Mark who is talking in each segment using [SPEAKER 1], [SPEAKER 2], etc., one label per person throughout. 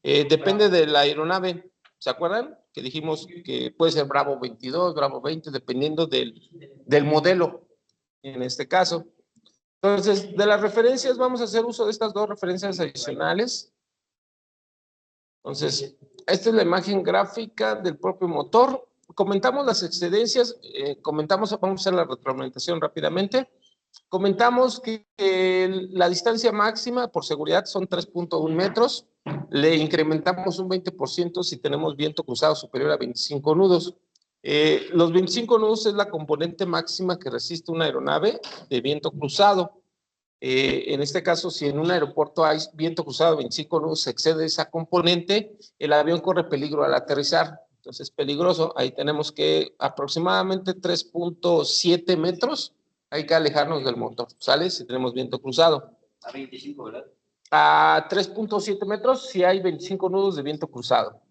[SPEAKER 1] Depende de la aeronave. ¿Se acuerdan? Que dijimos que puede ser Bravo 22, Bravo 20, dependiendo del modelo, en este caso. Entonces, de las referencias, vamos a hacer uso de estas dos referencias adicionales. Entonces, esta es la imagen gráfica del propio motor. Comentamos las excedencias, vamos a hacer la retroalimentación rápidamente. Comentamos que la distancia máxima por seguridad son 3.1 metros. Le incrementamos un 20% si tenemos viento cruzado superior a 25 nudos. Los 25 nudos es la componente máxima que resiste una aeronave de viento cruzado. En este caso, si en un aeropuerto hay viento cruzado de 25 nudos, se excede esa componente, el avión corre peligro al aterrizar. Entonces es peligroso. Ahí tenemos que aproximadamente 3.7 metros. Hay que alejarnos del motor, ¿sale? Si tenemos viento cruzado.
[SPEAKER 2] A 25, ¿verdad?
[SPEAKER 1] A 3.7 metros si hay 25 nudos de viento cruzado.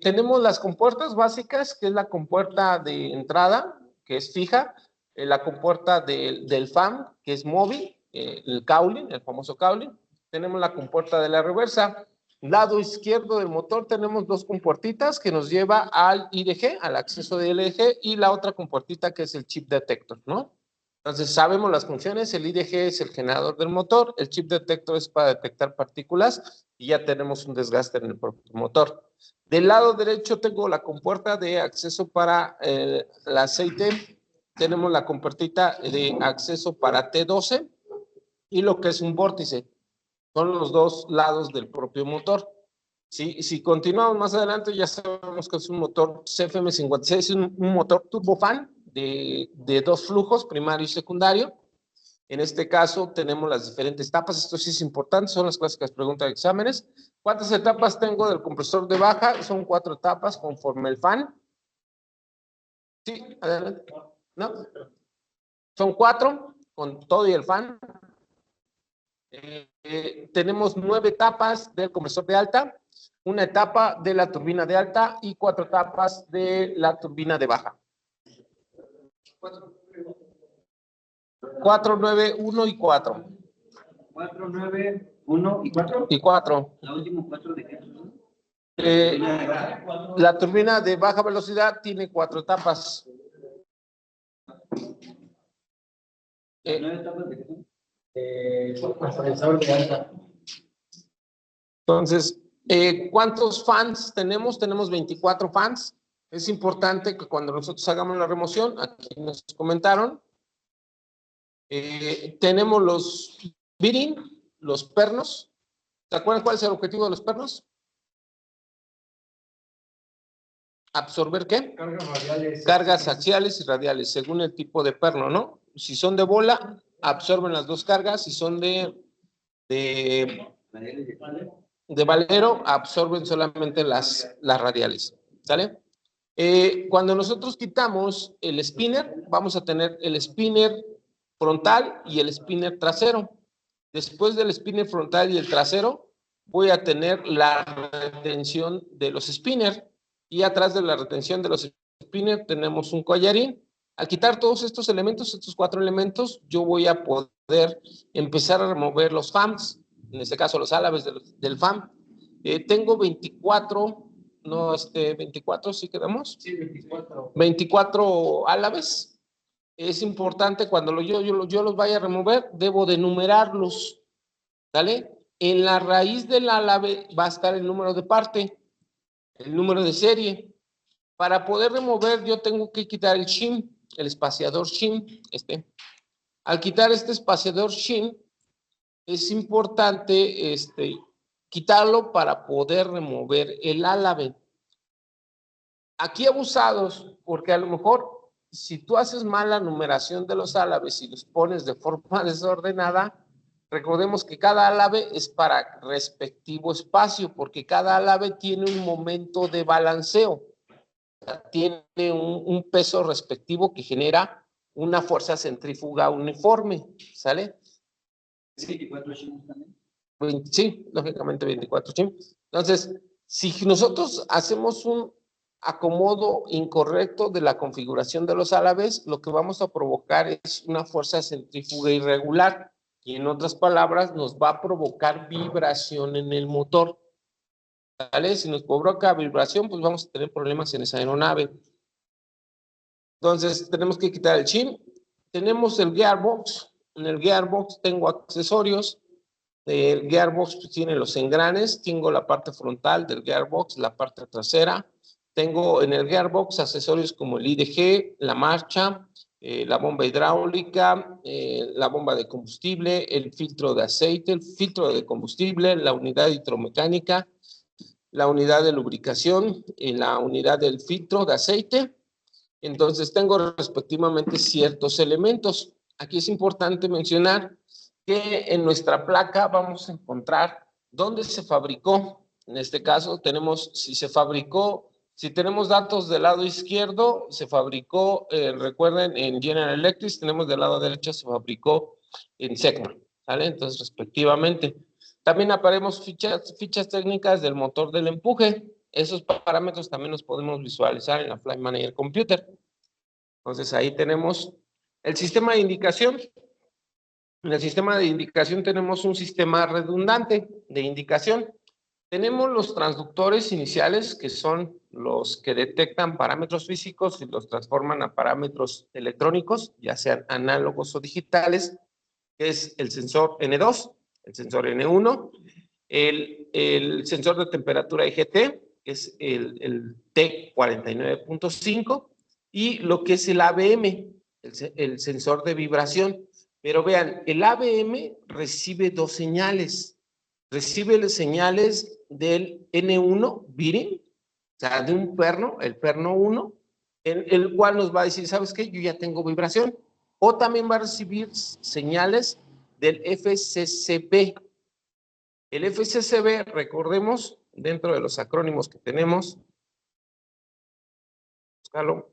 [SPEAKER 1] Tenemos las compuertas básicas, que es la compuerta de entrada, que es fija, la compuerta del FAM, que es móvil, el cowling, el famoso cowling. Tenemos la compuerta de la reversa. Lado izquierdo del motor tenemos dos compuertitas que nos lleva al IDG, al acceso de IDG, y la otra compuertita que es el chip detector, ¿no? Entonces sabemos las funciones, el IDG es el generador del motor, el chip detector es para detectar partículas y ya tenemos un desgaste en el propio motor. Del lado derecho tengo la compuerta de acceso para el aceite, tenemos la compuertita de acceso para T12 y lo que es un vórtice. Son los dos lados del propio motor. Si continuamos más adelante, ya sabemos que es un motor CFM56, es un motor turbofan de dos flujos, primario y secundario. En este caso tenemos las diferentes etapas, esto sí es importante, son las clásicas preguntas de exámenes. ¿Cuántas etapas tengo del compresor de baja? Son 4 etapas conforme el fan. Sí, adelante. ¿No? Son 4 con todo y el fan. Tenemos 9 etapas del compresor de alta, una etapa de la turbina de alta y 4 etapas de la turbina de baja. 4, 9, 1 y 4.
[SPEAKER 2] 4, 9, 1 y 4.
[SPEAKER 1] Y 4.
[SPEAKER 2] ¿La última 4 de qué?
[SPEAKER 1] La turbina de baja velocidad tiene 4 etapas.
[SPEAKER 2] 9 etapas de qué?
[SPEAKER 3] Compresor de alta.
[SPEAKER 1] Entonces, ¿cuántos fans tenemos? Tenemos 24 fans. Es importante que cuando nosotros hagamos la remoción, aquí nos comentaron, tenemos los bearing, los pernos. ¿Se acuerdan cuál es el objetivo de los pernos? ¿Absorber qué?
[SPEAKER 3] Cargas radiales.
[SPEAKER 1] Cargas axiales y radiales, según el tipo de perno, ¿no? Si son de bola, absorben las dos cargas. Si son de valero, absorben solamente las radiales, ¿sale? Cuando nosotros quitamos el spinner, vamos a tener el spinner frontal y el spinner trasero. Después del spinner frontal y el trasero, voy a tener la retención de los spinners. Y atrás de la retención de los spinners tenemos un collarín. Al quitar todos estos elementos, estos 4 elementos, yo voy a poder empezar a remover los FAMs, en este caso los álabes del FAM. Tengo 24, no, 24, ¿sí quedamos?
[SPEAKER 3] Sí, 24.
[SPEAKER 1] 24 álabes. Es importante cuando yo los vaya a remover, debo de numerarlos, ¿vale? En la raíz del álave va a estar el número de parte, el número de serie. Para poder remover, yo tengo que quitar el shim, el espaciador shim, Al quitar este espaciador shim, es importante quitarlo para poder remover el álave. Aquí abusados, porque a lo mejor si tú haces mal la numeración de los álabes y los pones de forma desordenada, recordemos que cada álave es para respectivo espacio, porque cada álave tiene un momento de balanceo, tiene un peso respectivo que genera una fuerza centrífuga uniforme, ¿sale?
[SPEAKER 2] ¿24 shims también?
[SPEAKER 1] Sí, lógicamente 24 shims. Entonces, si nosotros hacemos un acomodo incorrecto de la configuración de los álabes, lo que vamos a provocar es una fuerza centrífuga irregular y en otras palabras nos va a provocar vibración en el motor. ¿Vale? Si nos provoca vibración, pues vamos a tener problemas en esa aeronave. Entonces, tenemos que quitar el chin. Tenemos el gearbox. En el gearbox tengo accesorios. El gearbox pues, tiene los engranes. Tengo la parte frontal del gearbox, la parte trasera. Tengo en el gearbox accesorios como el IDG, la marcha, la bomba hidráulica, la bomba de combustible, el filtro de aceite, el filtro de combustible, la unidad hidromecánica, la unidad de lubricación y la unidad del filtro de aceite. Entonces tengo respectivamente ciertos elementos. Aquí es importante mencionar que en nuestra placa vamos a encontrar dónde se fabricó. En este caso tenemos si se fabricó, si tenemos datos del lado izquierdo, se fabricó, recuerden, en General Electric, tenemos del lado derecho, se fabricó en Secma, ¿vale? Entonces, respectivamente. También aparecemos fichas técnicas del motor del empuje. Esos parámetros también los podemos visualizar en la Flight Manager Computer. Entonces, ahí tenemos el sistema de indicación. En el sistema de indicación tenemos un sistema redundante de indicación. Tenemos los transductores iniciales, que son los que detectan parámetros físicos y los transforman a parámetros electrónicos, ya sean análogos o digitales, que es el sensor N2, el sensor N1, el sensor de temperatura IGT, que es el T49.5, y lo que es el ABM, el sensor de vibración. Pero vean, el ABM recibe dos señales. Recibe las señales del N1 bearing, o sea, de un perno, el perno 1, en el cual nos va a decir, ¿sabes qué? Yo ya tengo vibración. O también va a recibir señales del FCCB. El FCCB, recordemos, dentro de los acrónimos que tenemos, búscalo.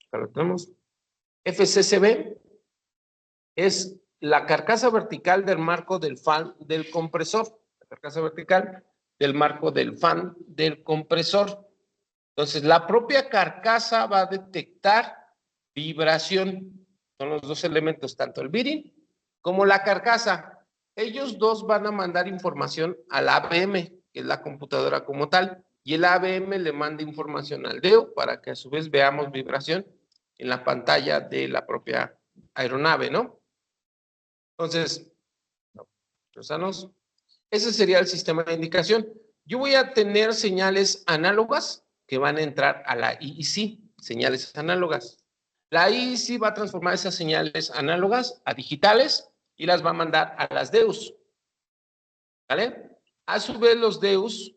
[SPEAKER 1] Acá lo tenemos. FCCB es la carcasa vertical del marco del fan del compresor. La carcasa vertical del marco del fan del compresor. Entonces, la propia carcasa va a detectar vibración. Son los dos elementos, tanto el bearing como la carcasa. Ellos dos van a mandar información al ABM, que es la computadora como tal, y el ABM le manda información al DEO para que a su vez veamos vibración en la pantalla de la propia aeronave, ¿no? Entonces, ese sería el sistema de indicación. Yo voy a tener señales análogas que van a entrar a la IEC, señales análogas. La IEC va a transformar esas señales análogas a digitales y las va a mandar a las DEUs. ¿Vale? A su vez, los DEUs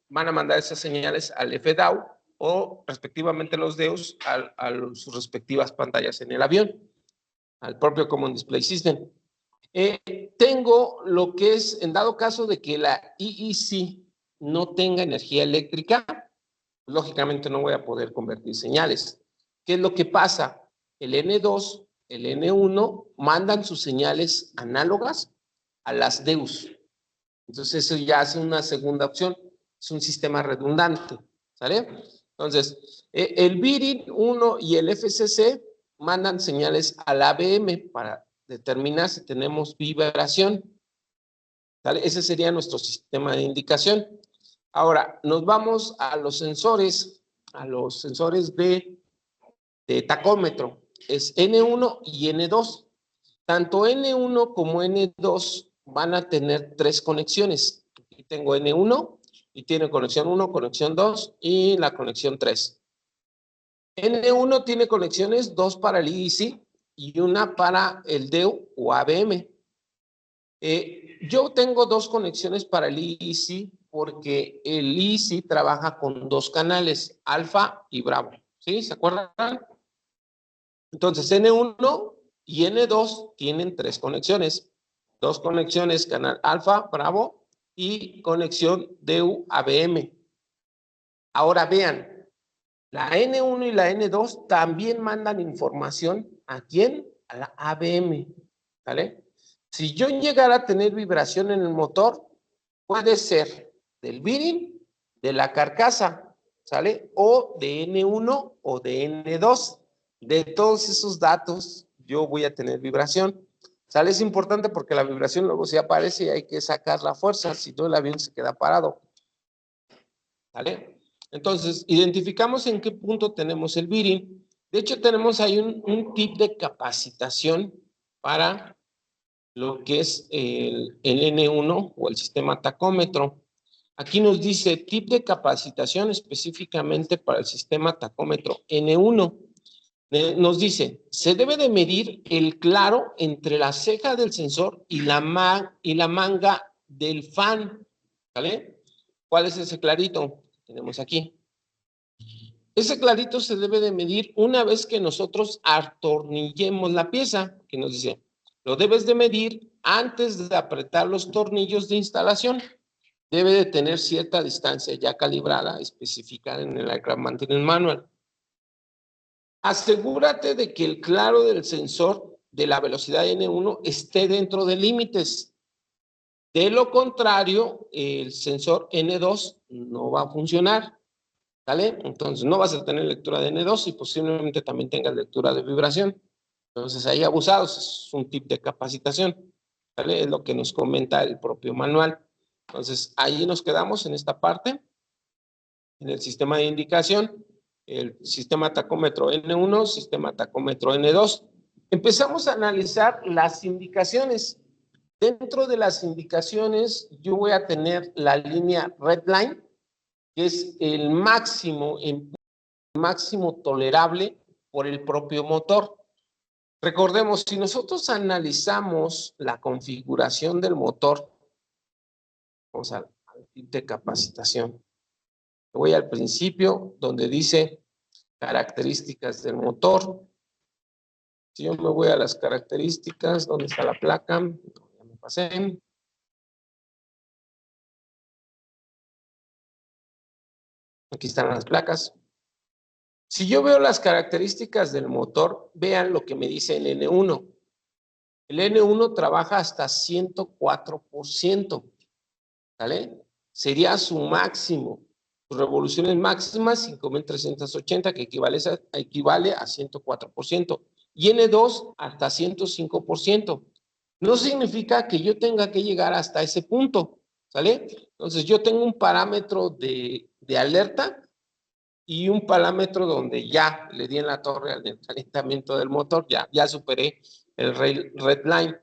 [SPEAKER 1] van a mandar esas señales al FDAW o respectivamente los DEUs a sus respectivas pantallas en el avión, al propio Common Display System. Tengo lo que es, en dado caso de que la IEC no tenga energía eléctrica, lógicamente no voy a poder convertir señales. ¿Qué es lo que pasa? El N2, el N1 mandan sus señales análogas a las DEUs. Entonces eso ya es una segunda opción, es un sistema redundante, ¿sale? Entonces, el BIRIN 1 y el FCC mandan señales al ABM para determinar si tenemos vibración, ¿sale? Ese sería nuestro sistema de indicación. Ahora, nos vamos a los sensores de tacómetro. Es N1 y N2. Tanto N1 como N2 van a tener tres conexiones. Aquí tengo N1 y tiene conexión 1, conexión 2 y la conexión 3. N1 tiene conexiones, 2 para el IEC y una para el DEU o ABM. Yo tengo 2 conexiones para el IEC porque el IEC trabaja con 2 canales, alfa y bravo. ¿Sí? ¿Se acuerdan? Entonces, N1 y N2 tienen 3 conexiones. 2 conexiones, canal alfa, bravo, y conexión DU-ABM. Ahora vean, la N1 y la N2 también mandan información, ¿a quién? A la ABM, ¿vale? Si yo llegara a tener vibración en el motor, puede ser del bearing, de la carcasa, ¿sale? O de N1 o de N2. De todos esos datos, yo voy a tener vibración. ¿Sale? Es importante porque la vibración luego se aparece y hay que sacar la fuerza, si no el avión se queda parado. ¿Vale? Entonces, identificamos en qué punto tenemos el bearing. De hecho, tenemos ahí un tip de capacitación para lo que es el N1 o el sistema tacómetro. Aquí nos dice tip de capacitación específicamente para el sistema tacómetro N1. Nos dice, se debe de medir el claro entre la ceja del sensor y la manga del fan. ¿Vale? ¿Cuál es ese clarito? Tenemos aquí. Ese clarito se debe de medir una vez que nosotros atornillemos la pieza, que nos dice, lo debes de medir antes de apretar los tornillos de instalación. Debe de tener cierta distancia ya calibrada, especificada en el Aircraft Maintenance Manual. Asegúrate de que el claro del sensor de la velocidad N1 esté dentro de límites. De lo contrario, el sensor N2 no va a funcionar. ¿Vale? Entonces no vas a tener lectura de N2 y posiblemente también tengas lectura de vibración. Entonces ahí abusados, es un tip de capacitación. ¿Vale? Es lo que nos comenta el propio manual. Entonces ahí nos quedamos en esta parte, en el sistema de indicación, el sistema tacómetro N1, sistema tacómetro N2. Empezamos a analizar las indicaciones. Dentro de las indicaciones yo voy a tener la línea red line, que es el máximo tolerable por el propio motor. Recordemos, si nosotros analizamos la configuración del motor, vamos al tip de capacitación. Voy al principio donde dice características del motor. Si yo me voy a las características, ¿dónde está la placa? Ya me pasé. Aquí están las placas. Si yo veo las características del motor, vean lo que me dice el N1. El N1 trabaja hasta 104%, ¿vale? Sería su máximo. Sus revoluciones máximas, 5.380, que equivale a 104%. Y N2 hasta 105%. No significa que yo tenga que llegar hasta ese punto, ¿sale? Entonces yo tengo un parámetro de alerta y un parámetro donde ya le di en la torre al calentamiento del motor, ya superé el red line.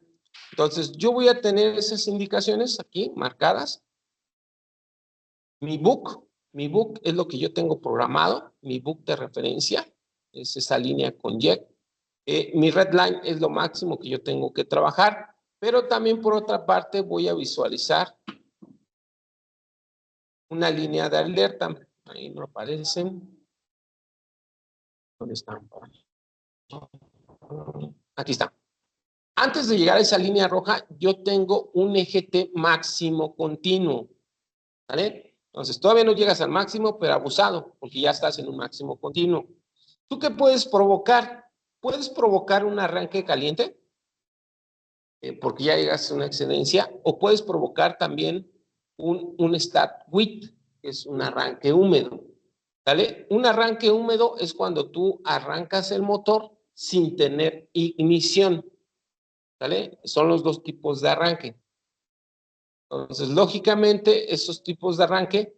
[SPEAKER 1] Entonces, yo voy a tener esas indicaciones aquí marcadas. Mi book es lo que yo tengo programado, mi book de referencia, es esa línea con JEC. Mi red line es lo máximo que yo tengo que trabajar, pero también por otra parte voy a visualizar una línea de alerta. Ahí no aparecen. ¿Dónde están? Aquí está. Antes de llegar a esa línea roja, yo tengo un EGT máximo continuo. ¿Vale? Entonces, todavía no llegas al máximo, pero abusado, porque ya estás en un máximo continuo. ¿Tú qué puedes provocar? Puedes provocar un arranque caliente, porque ya llegas a una excedencia, o puedes provocar también un start wet, que es un arranque húmedo. ¿Vale? Un arranque húmedo es cuando tú arrancas el motor sin tener ignición. ¿Vale? Son los dos tipos de arranque. Entonces, lógicamente, esos tipos de arranque,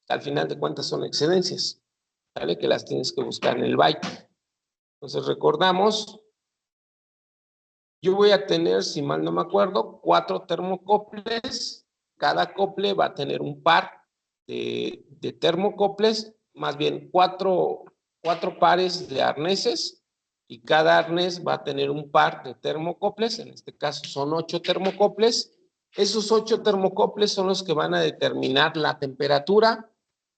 [SPEAKER 1] al final de cuentas, son excedencias, ¿vale? Que las tienes que buscar en el byte. Entonces, recordamos, yo voy a tener, si mal no me acuerdo, 4 termocoples. Cada acople va a tener un par de termocoples, más bien 4 pares de arneses, y cada arnés va a tener un par de termocoples. En este caso son 8 termocoples. Esos 8 termocoples son los que van a determinar la temperatura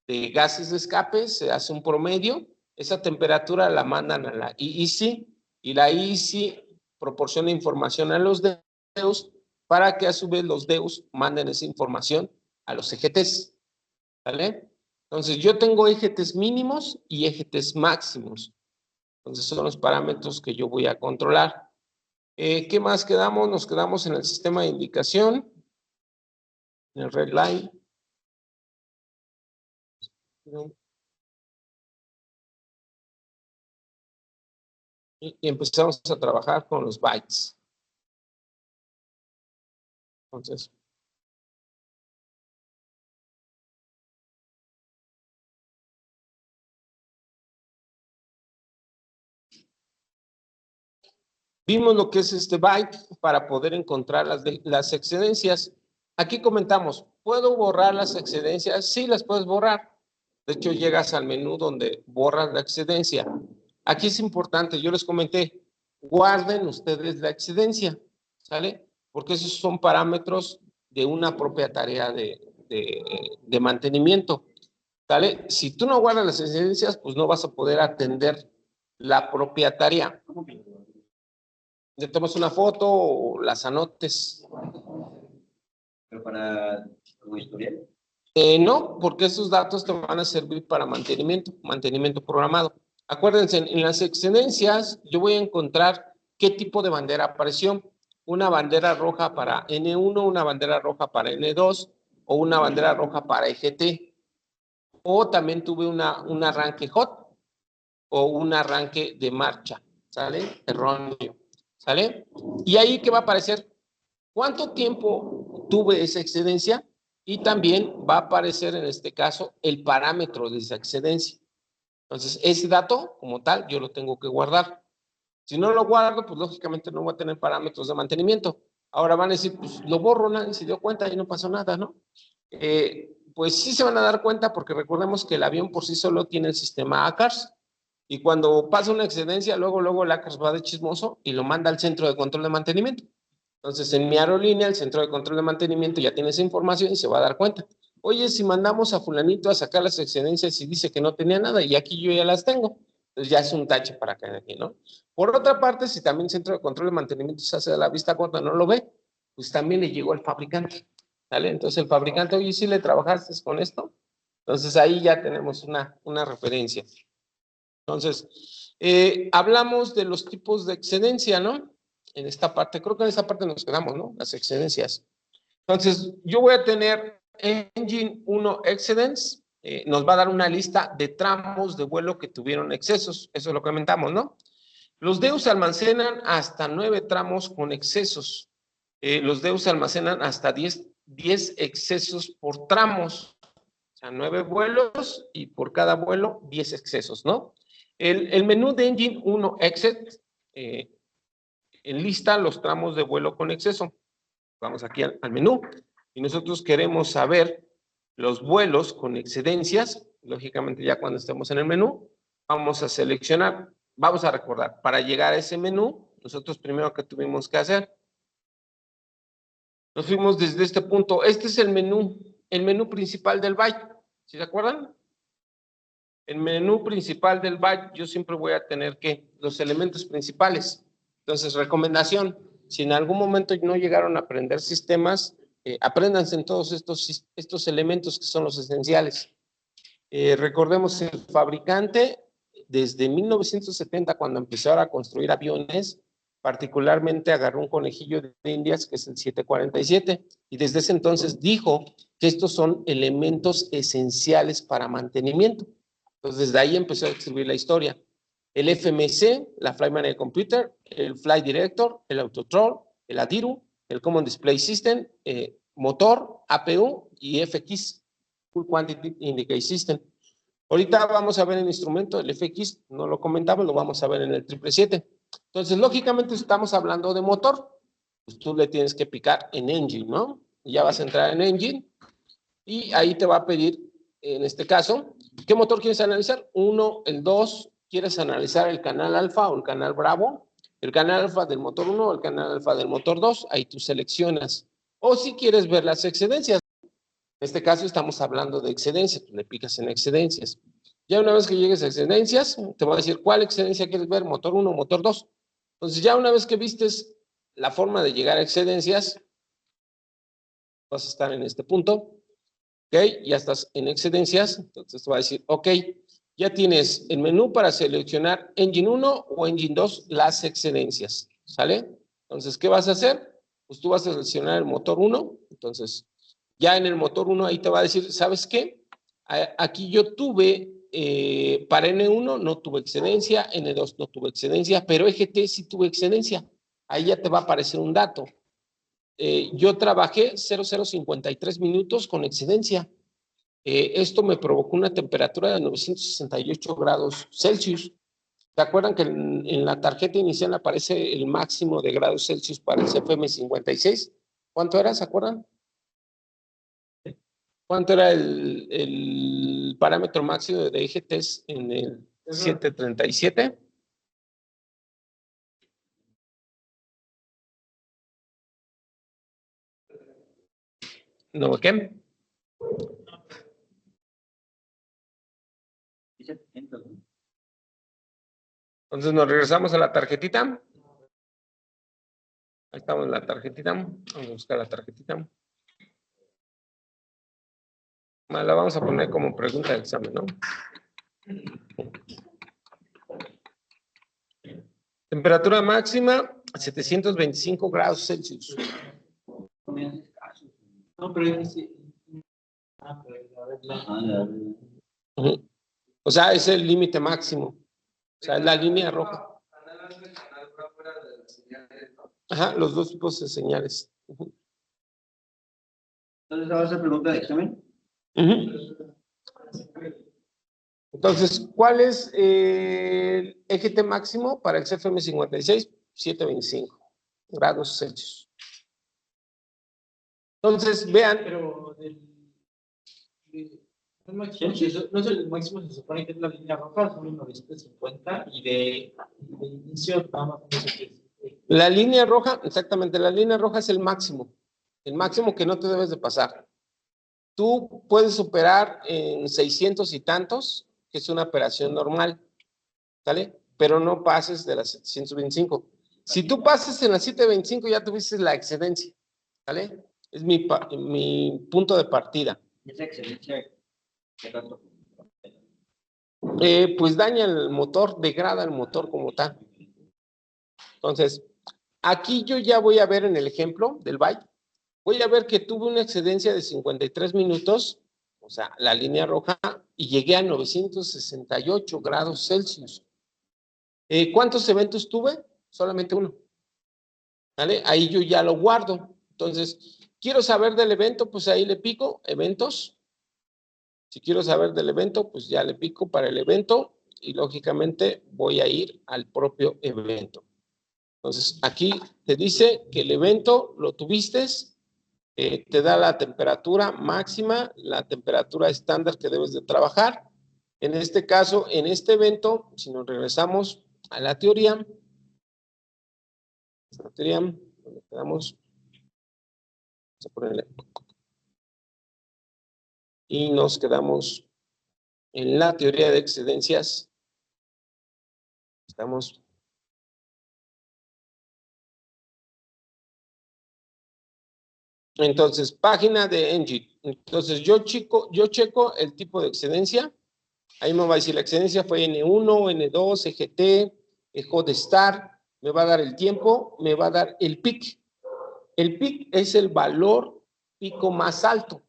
[SPEAKER 1] de gases de escape. Se hace un promedio. Esa temperatura la mandan a la EEC y la EEC proporciona información a los DEUs para que a su vez los DEUs manden esa información a los EGTs. ¿Vale? Entonces yo tengo EGTs mínimos y EGTs máximos. Entonces son los parámetros que yo voy a controlar. ¿Qué más quedamos? Nos quedamos en el sistema de indicación, en el red line. En y empezamos a trabajar con los bytes. Entonces, vimos lo que es este byte para poder encontrar las excedencias. Aquí comentamos, ¿puedo borrar las excedencias? Sí, las puedes borrar. De hecho, llegas al menú donde borras la excedencia. Aquí es importante, yo les comenté, guarden ustedes la excedencia, ¿sale? Porque esos son parámetros de una propia tarea de mantenimiento, ¿sale? Si tú no guardas las excedencias, pues no vas a poder atender la propia tarea. Le tomas una foto o las anotes.
[SPEAKER 2] Pero para como historial.
[SPEAKER 1] No, porque esos datos te van a servir para mantenimiento programado. Acuérdense, en las excedencias yo voy a encontrar qué tipo de bandera apareció. Una bandera roja para N1, una bandera roja para N2 o una bandera roja para EGT. O también tuve un arranque hot o un arranque de marcha, ¿sale? Erróneo, ¿sale? Y ahí, ¿qué va a aparecer? ¿Cuánto tiempo tuve esa excedencia? Y también va a aparecer en este caso el parámetro de esa excedencia. Entonces, ese dato como tal yo lo tengo que guardar. Si no lo guardo, pues lógicamente no voy a tener parámetros de mantenimiento. Ahora van a decir, pues lo borro, nadie se dio cuenta y no pasó nada, ¿no? Pues sí se van a dar cuenta porque recordemos que el avión por sí solo tiene el sistema ACARS y cuando pasa una excedencia, luego el ACARS va de chismoso y lo manda al centro de control de mantenimiento. Entonces, en mi aerolínea, el centro de control de mantenimiento ya tiene esa información y se va a dar cuenta. Oye, si mandamos a fulanito a sacar las excedencias y dice que no tenía nada y aquí yo ya las tengo, entonces ya es un tache para cada quien, ¿no? Por otra parte, si también el centro de control de mantenimiento se hace de la vista corta, no lo ve, pues también le llegó al fabricante, ¿vale? Entonces el fabricante, oye, ¿sí le trabajaste con esto? Entonces ahí ya tenemos una referencia. Entonces, hablamos de los tipos de excedencia, ¿no? En esta parte, creo que en esta parte nos quedamos, ¿no? Las excedencias. Entonces, yo voy a tener Engine 1 Excedence, nos va a dar una lista de tramos de vuelo que tuvieron excesos, eso lo comentamos, ¿no? Los DEUs almacenan hasta 9 tramos con excesos. Los DEUs almacenan hasta 10 excesos por tramos, o sea, 9 vuelos y por cada vuelo 10 excesos, ¿no? El menú de Engine 1 Exit enlista los tramos de vuelo con exceso. Vamos aquí al menú y nosotros queremos saber los vuelos con excedencias. Lógicamente ya cuando estemos en el menú vamos a seleccionar, vamos a recordar, para llegar a ese menú, nosotros primero que tuvimos que hacer, nos fuimos desde este punto. Este es el menú principal del byte, ¿sí se acuerdan? El menú principal del byte yo siempre voy a tener que los elementos principales. Entonces, recomendación, si en algún momento no llegaron a aprender sistemas, apréndanse en todos estos elementos que son los esenciales. Recordemos el fabricante, desde 1970, cuando empezó a construir aviones, particularmente agarró un conejillo de Indias, que es el 747, y desde ese entonces dijo que estos son elementos esenciales para mantenimiento. Entonces, desde ahí empezó a escribir la historia. El FMC, la Flight Manager Computer, el Flight Director, el Autotrol, el ADIRU, el Common Display System, motor, APU y FX, Full Quantity Indicate System. Ahorita vamos a ver el instrumento, el FX, no lo comentaba, lo vamos a ver en el 777. Entonces, lógicamente, estamos hablando de motor, pues tú le tienes que picar en Engine, ¿no? Ya vas a entrar en Engine y ahí te va a pedir, en este caso, ¿qué motor quieres analizar? 1, el 2, ¿quieres analizar el canal alfa o el canal bravo? El canal alfa del motor 1 o el canal alfa del motor 2, ahí tú seleccionas. O si quieres ver las excedencias. En este caso estamos hablando de excedencias, tú le picas en excedencias. Ya una vez que llegues a excedencias, te voy a decir cuál excedencia quieres ver, motor 1 o motor 2. Entonces ya una vez que vistes la forma de llegar a excedencias, vas a estar en este punto. ¿Ok? Ya estás en excedencias, entonces te va a decir, ok, ya tienes el menú para seleccionar Engine 1 o Engine 2, las excedencias, ¿sale? Entonces, ¿qué vas a hacer? Pues tú vas a seleccionar el motor 1, entonces, ya en el motor 1 ahí te va a decir, ¿sabes qué? Aquí yo tuve para N1 no tuve excedencia, N2 no tuve excedencia, pero EGT sí tuve excedencia. Ahí ya te va a aparecer un dato. Yo trabajé 0053 minutos con excedencia. Esto me provocó una temperatura de 968 grados Celsius. ¿Se acuerdan que en la tarjeta inicial aparece el máximo de grados Celsius para el CFM56? ¿Cuánto era? ¿Se acuerdan? ¿Cuánto era el parámetro máximo de EGTs en el 737? ¿No qué? Entonces nos regresamos a la tarjetita. Ahí estamos en la tarjetita. Vamos a buscar la tarjetita. La vamos a poner como pregunta de examen, ¿no? Temperatura máxima 725 grados Celsius.
[SPEAKER 3] No, pero es sí.
[SPEAKER 1] O sea, es el límite máximo. O sea, es la línea roja. Ajá, los dos tipos de señales.
[SPEAKER 2] Entonces, ¿esa va a ser pregunta de examen?
[SPEAKER 1] Entonces, ¿cuál es el EGT máximo para el CFM56? 725 grados Celsius. Entonces, vean.
[SPEAKER 3] Pero no es el máximo, se supone que es la línea roja, son 950 y de inicio vamos a
[SPEAKER 1] la línea roja, exactamente, la línea roja es el máximo que no te debes de pasar. Tú puedes superar en 600 y tantos, que es una operación normal, ¿sale? Pero no pases de las 725. Si tú pases en las 725 ya tuviste la excedencia, ¿sale? Es mi punto de partida.
[SPEAKER 2] ¿Esa excelencia qué tanto?
[SPEAKER 1] Pues daña el motor, degrada el motor como tal. Entonces, aquí yo ya voy a ver en el ejemplo del byte, voy a ver que tuve una excedencia de 53 minutos, o sea, la línea roja, y llegué a 968 grados Celsius. ¿Cuántos eventos tuve? Solamente uno. ¿Vale? Ahí yo ya lo guardo. Entonces, quiero saber del evento, pues ahí le pico, eventos. Si quiero saber del evento, pues ya le pico para el evento y lógicamente voy a ir al propio evento. Entonces, aquí te dice que el evento lo tuviste, te da la temperatura máxima, la temperatura estándar que debes de trabajar. En este caso, en este evento, si nos regresamos a la teoría, donde quedamos, vamos a ponerle, y nos quedamos en la teoría de excedencias. Estamos. Entonces, página de Engine. Entonces, yo checo el tipo de excedencia. Ahí me va a decir la excedencia fue N1, N2, EGT, J-Star. Me va a dar el tiempo, me va a dar el peak. El peak es el valor pico más alto.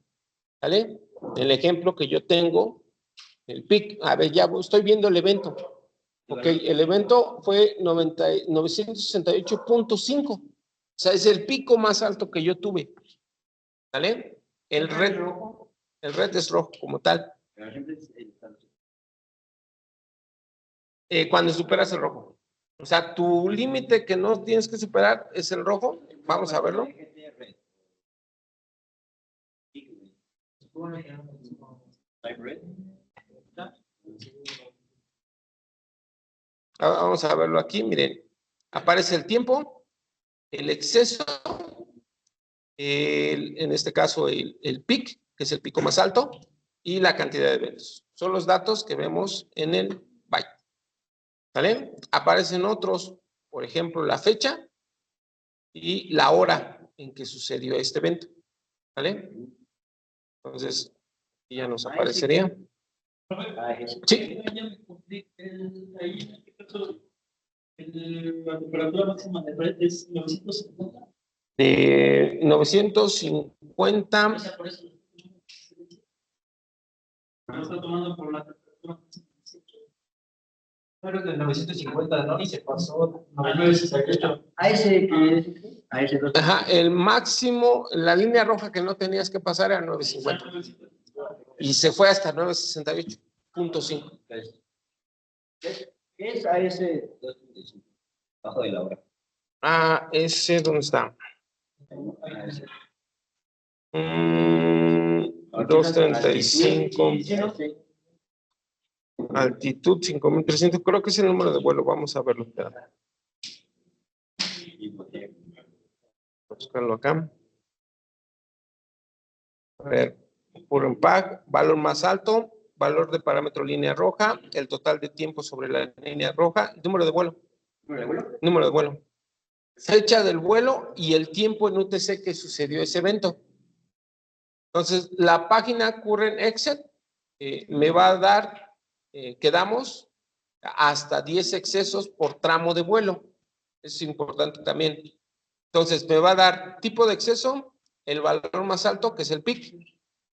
[SPEAKER 1] ¿Vale? El ejemplo que yo tengo, el peak. A ver, ya estoy viendo el evento. Ok, el evento fue 968.5. O sea, es el pico más alto que yo tuve. ¿Vale? El red es rojo como tal. Cuando superas el rojo. O sea, tu límite que no tienes que superar es el rojo. Vamos a verlo. Vamos a verlo aquí. Miren, aparece el tiempo, el exceso, en este caso el peak, que es el pico más alto, y la cantidad de eventos. Son los datos que vemos en el byte. ¿Vale? Aparecen otros, por ejemplo, la fecha y la hora en que sucedió este evento. ¿Vale? Entonces, ya nos aparecería. Sí.
[SPEAKER 3] La temperatura máxima de red es 950.
[SPEAKER 1] 950.
[SPEAKER 3] No está tomando por la temperatura Pero de 950, ¿no? Y se pasó 968.
[SPEAKER 2] A ese que es, a ese dos.
[SPEAKER 1] Ajá, el máximo, la línea roja que no tenías que pasar era 950. Y se fue hasta 968.5.
[SPEAKER 2] ¿Qué es a ese 2.35? Bajo de la hora.
[SPEAKER 1] Ah, ese, ¿dónde está?
[SPEAKER 2] A ese.
[SPEAKER 1] 235. Altitud 5300. Creo que es el número de vuelo. Vamos a verlo. Espera. Buscarlo acá. A ver, puro empaque, valor más alto, valor de parámetro línea roja, el total de tiempo sobre la línea roja, número de vuelo. Número de vuelo. Fecha del vuelo y el tiempo en UTC que sucedió ese evento. Entonces, la página Current Exit me va a dar, quedamos hasta 10 excesos por tramo de vuelo. Es importante también. Entonces, me va a dar tipo de exceso, el valor más alto, que es el peak,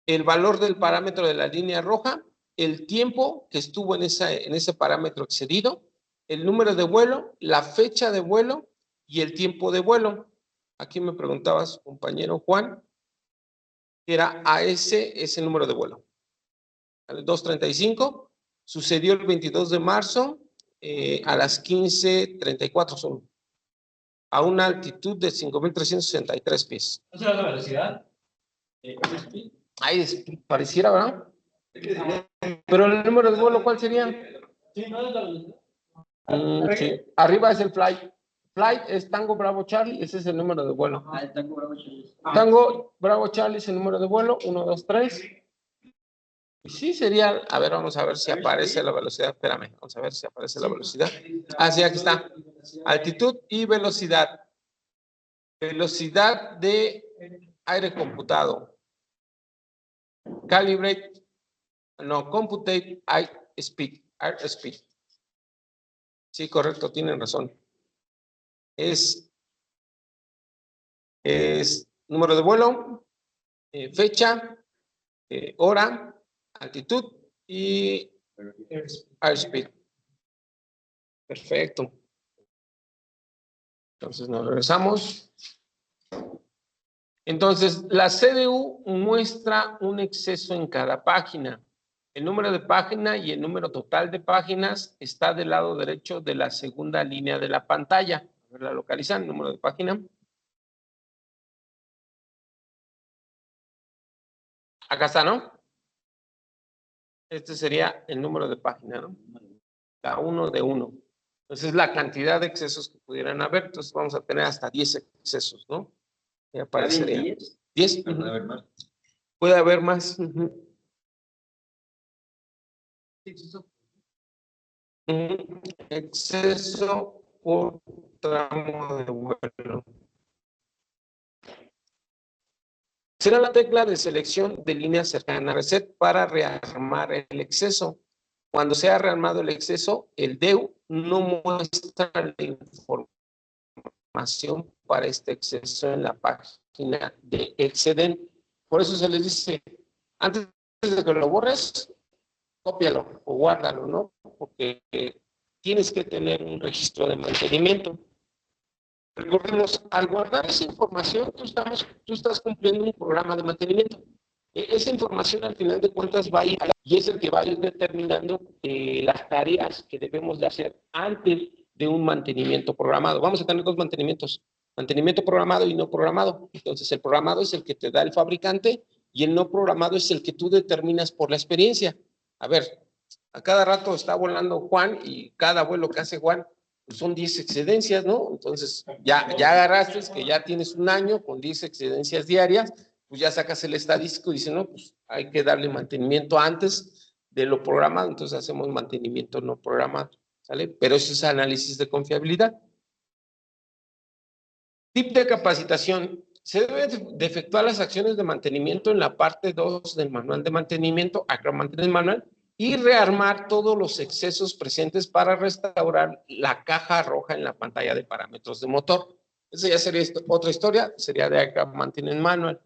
[SPEAKER 1] el valor del parámetro de la línea roja, el tiempo que estuvo en ese parámetro excedido, el número de vuelo, la fecha de vuelo y el tiempo de vuelo. Aquí me preguntabas, compañero Juan, que era a ese número de vuelo. 2:35, sucedió el 22 de marzo a las 15:34 son. A una altitud de 5.363 pies.
[SPEAKER 3] ¿No será la velocidad?
[SPEAKER 1] Ahí pareciera, ¿verdad? Pero el número de vuelo, ¿cuál sería?
[SPEAKER 3] Sí, no es la velocidad.
[SPEAKER 1] Sí. Arriba es el flight. Flight es Tango Bravo Charlie, ese es el número de vuelo.
[SPEAKER 2] Ah, el Tango Bravo Charlie.
[SPEAKER 1] Tango Bravo Charlie es el número de vuelo, 1, 2, 3. Sí, sería, a ver, vamos a ver si aparece la velocidad. Espérame, vamos a ver si aparece la velocidad. Ah, sí, aquí está. Altitud y velocidad. Velocidad de aire computado. Calibrate, no, computate air speed. Sí, correcto, tienen razón. Es número de vuelo, fecha, hora, altitud y airspeed. Perfecto. Entonces nos regresamos. Entonces, la CDU muestra un exceso en cada página. El número de página y el número total de páginas está del lado derecho de la segunda línea de la pantalla. A ver, la localizan, número de página. Acá está, ¿no? Este sería el número de página, ¿no? La 1 de 1. Entonces, la cantidad de excesos que pudieran haber. Entonces, vamos a tener hasta 10 excesos, ¿no? Y aparecería. 10.
[SPEAKER 2] Puede haber más.
[SPEAKER 1] Puede haber más. Exceso por tramo de vuelo. Será la tecla de selección de línea cercana a reset para rearmar el exceso. Cuando sea rearmado el exceso, el DEU no muestra la información para este exceso en la página de excedente. Por eso se les dice, antes de que lo borres, cópialo o guárdalo, ¿no? Porque tienes que tener un registro de mantenimiento. Recordemos, al guardar esa información, tú estás cumpliendo un programa de mantenimiento. Esa información, al final de cuentas, va a ir y es el que va a ir determinando las tareas que debemos de hacer antes de un mantenimiento programado. Vamos a tener dos mantenimientos, mantenimiento programado y no programado. Entonces, el programado es el que te da el fabricante y el no programado es el que tú determinas por la experiencia. A ver, a cada rato está volando Juan y cada vuelo que hace Juan son 10 excedencias, ¿no? Entonces, ya agarraste que ya tienes un año con 10 excedencias diarias, pues ya sacas el estadístico y dices, no, pues hay que darle mantenimiento antes de lo programado, entonces hacemos mantenimiento no programado, ¿sale? Pero eso es análisis de confiabilidad. Tip de capacitación. Se deben de efectuar las acciones de mantenimiento en la parte 2 del manual de mantenimiento, Acromantenimiento manual, y rearmar todos los excesos presentes para restaurar la caja roja en la pantalla de parámetros de motor. Esa ya sería otra historia, sería de Acromantenimiento manual.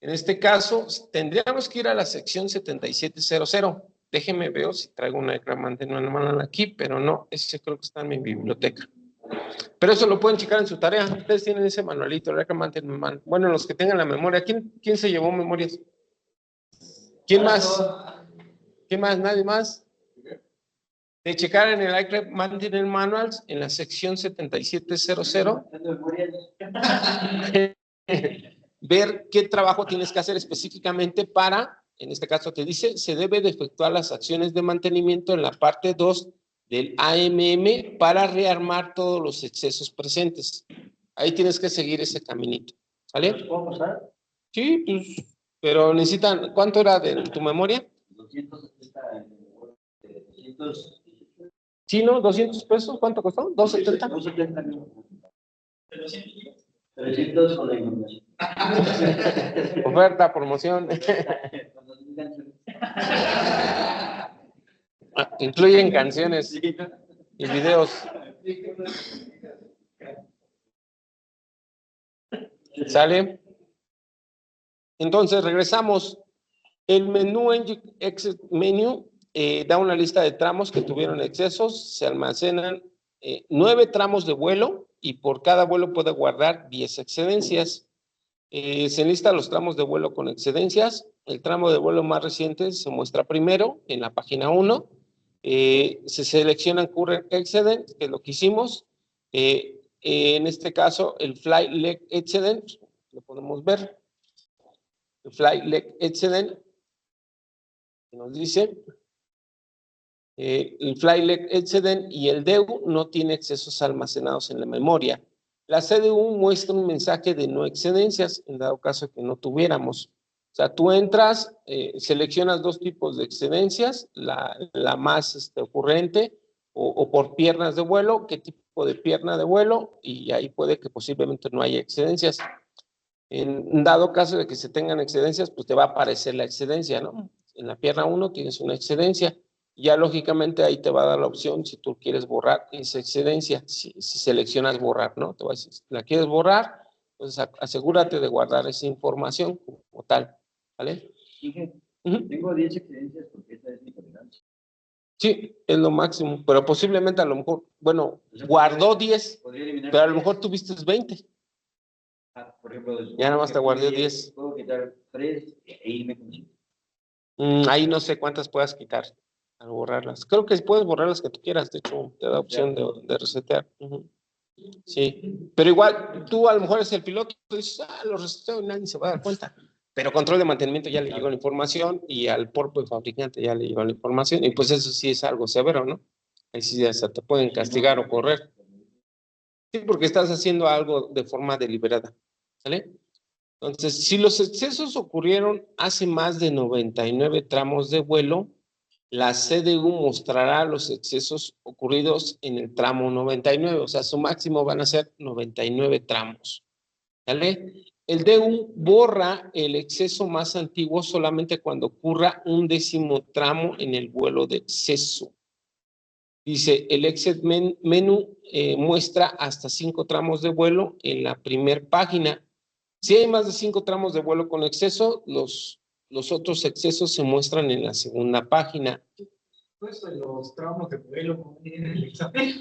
[SPEAKER 1] En este caso, tendríamos que ir a la sección 7700. Déjenme veo si traigo un aircraft maintenance manual aquí, pero no, ese creo que está en mi biblioteca. Pero eso lo pueden checar en su tarea. Ustedes tienen ese manualito, el aircraft maintenance manual. Bueno, los que tengan la memoria. ¿Quién se llevó memorias? ¿Quién más? ¿Quién más? ¿Nadie más? De checar en el aircraft maintenance manuals, en la sección 7700, ver qué trabajo tienes que hacer específicamente para, en este caso te dice, se debe de efectuar las acciones de mantenimiento en la parte 2 del AMM para rearmar todos los excesos presentes. Ahí tienes que seguir ese caminito. ¿Vale?
[SPEAKER 2] ¿Puedo pasar?
[SPEAKER 1] Sí, pues, pero necesitan, ¿cuánto era de tu memoria?
[SPEAKER 2] 270, 200.
[SPEAKER 1] Sí, ¿no? 200 pesos, ¿cuánto costó? 270.
[SPEAKER 2] 270. 300 con la inundación.
[SPEAKER 1] Oferta, promoción. Incluyen canciones y videos. ¿Sale? Entonces, regresamos. El menú exit menu da una lista de tramos que tuvieron excesos. Se almacenan 9 tramos de vuelo y por cada vuelo puede guardar 10 excedencias. Se enlistan los tramos de vuelo con excedencias. El tramo de vuelo más reciente se muestra primero en la página 1. Se seleccionan current excedent, que es lo que hicimos. En este caso, el flight leg excedent, lo podemos ver. El flight leg excedent, que nos dice, el flight leg excedent y el DEU no tiene excesos almacenados en la memoria. La CDU muestra un mensaje de no excedencias, en dado caso que no tuviéramos. O sea, tú entras, seleccionas 2 tipos de excedencias, la más ocurrente o por piernas de vuelo, qué tipo de pierna de vuelo, y ahí puede que posiblemente no haya excedencias. En dado caso de que se tengan excedencias, pues te va a aparecer la excedencia, ¿no? En la pierna 1 tienes una excedencia. Ya lógicamente ahí te va a dar la opción si tú quieres borrar esa excedencia, si seleccionas borrar, ¿no? Te va a decir, si la quieres borrar, pues asegúrate de guardar esa información como tal, ¿vale?
[SPEAKER 2] Tengo 10 excedencias porque esta es mi tolerancia.
[SPEAKER 1] Sí, es lo máximo, pero posiblemente a lo mejor, bueno, guardó 10, pero a lo mejor tuviste 20.
[SPEAKER 2] Por ejemplo,
[SPEAKER 1] ya nada más te guardé 10.
[SPEAKER 2] Puedo quitar 3 e irme con 5.
[SPEAKER 1] Ahí no sé cuántas puedas quitar al borrarlas. Creo que puedes borrar las que tú quieras, de hecho, te da opción de resetear. Sí, pero igual tú a lo mejor eres el piloto y dices, lo reseteo y nadie se va a dar cuenta. Pero control de mantenimiento ya le llegó la información y al propio fabricante ya le llegó la información y pues eso sí es algo severo, ¿no? Ahí sí ya se te pueden castigar o correr. Sí, porque estás haciendo algo de forma deliberada, ¿sale? Entonces, si los excesos ocurrieron hace más de 99 tramos de vuelo, la CDU mostrará los excesos ocurridos en el tramo 99, o sea, su máximo van a ser 99 tramos. ¿Vale? El DU borra el exceso más antiguo solamente cuando ocurra un 10º tramo en el vuelo de exceso. Dice, el exit menú muestra hasta 5 tramos de vuelo en la primera página. Si hay más de 5 tramos de vuelo con exceso, los otros excesos se muestran en la segunda página.
[SPEAKER 3] Pues los tramos de vuelo como en el examen.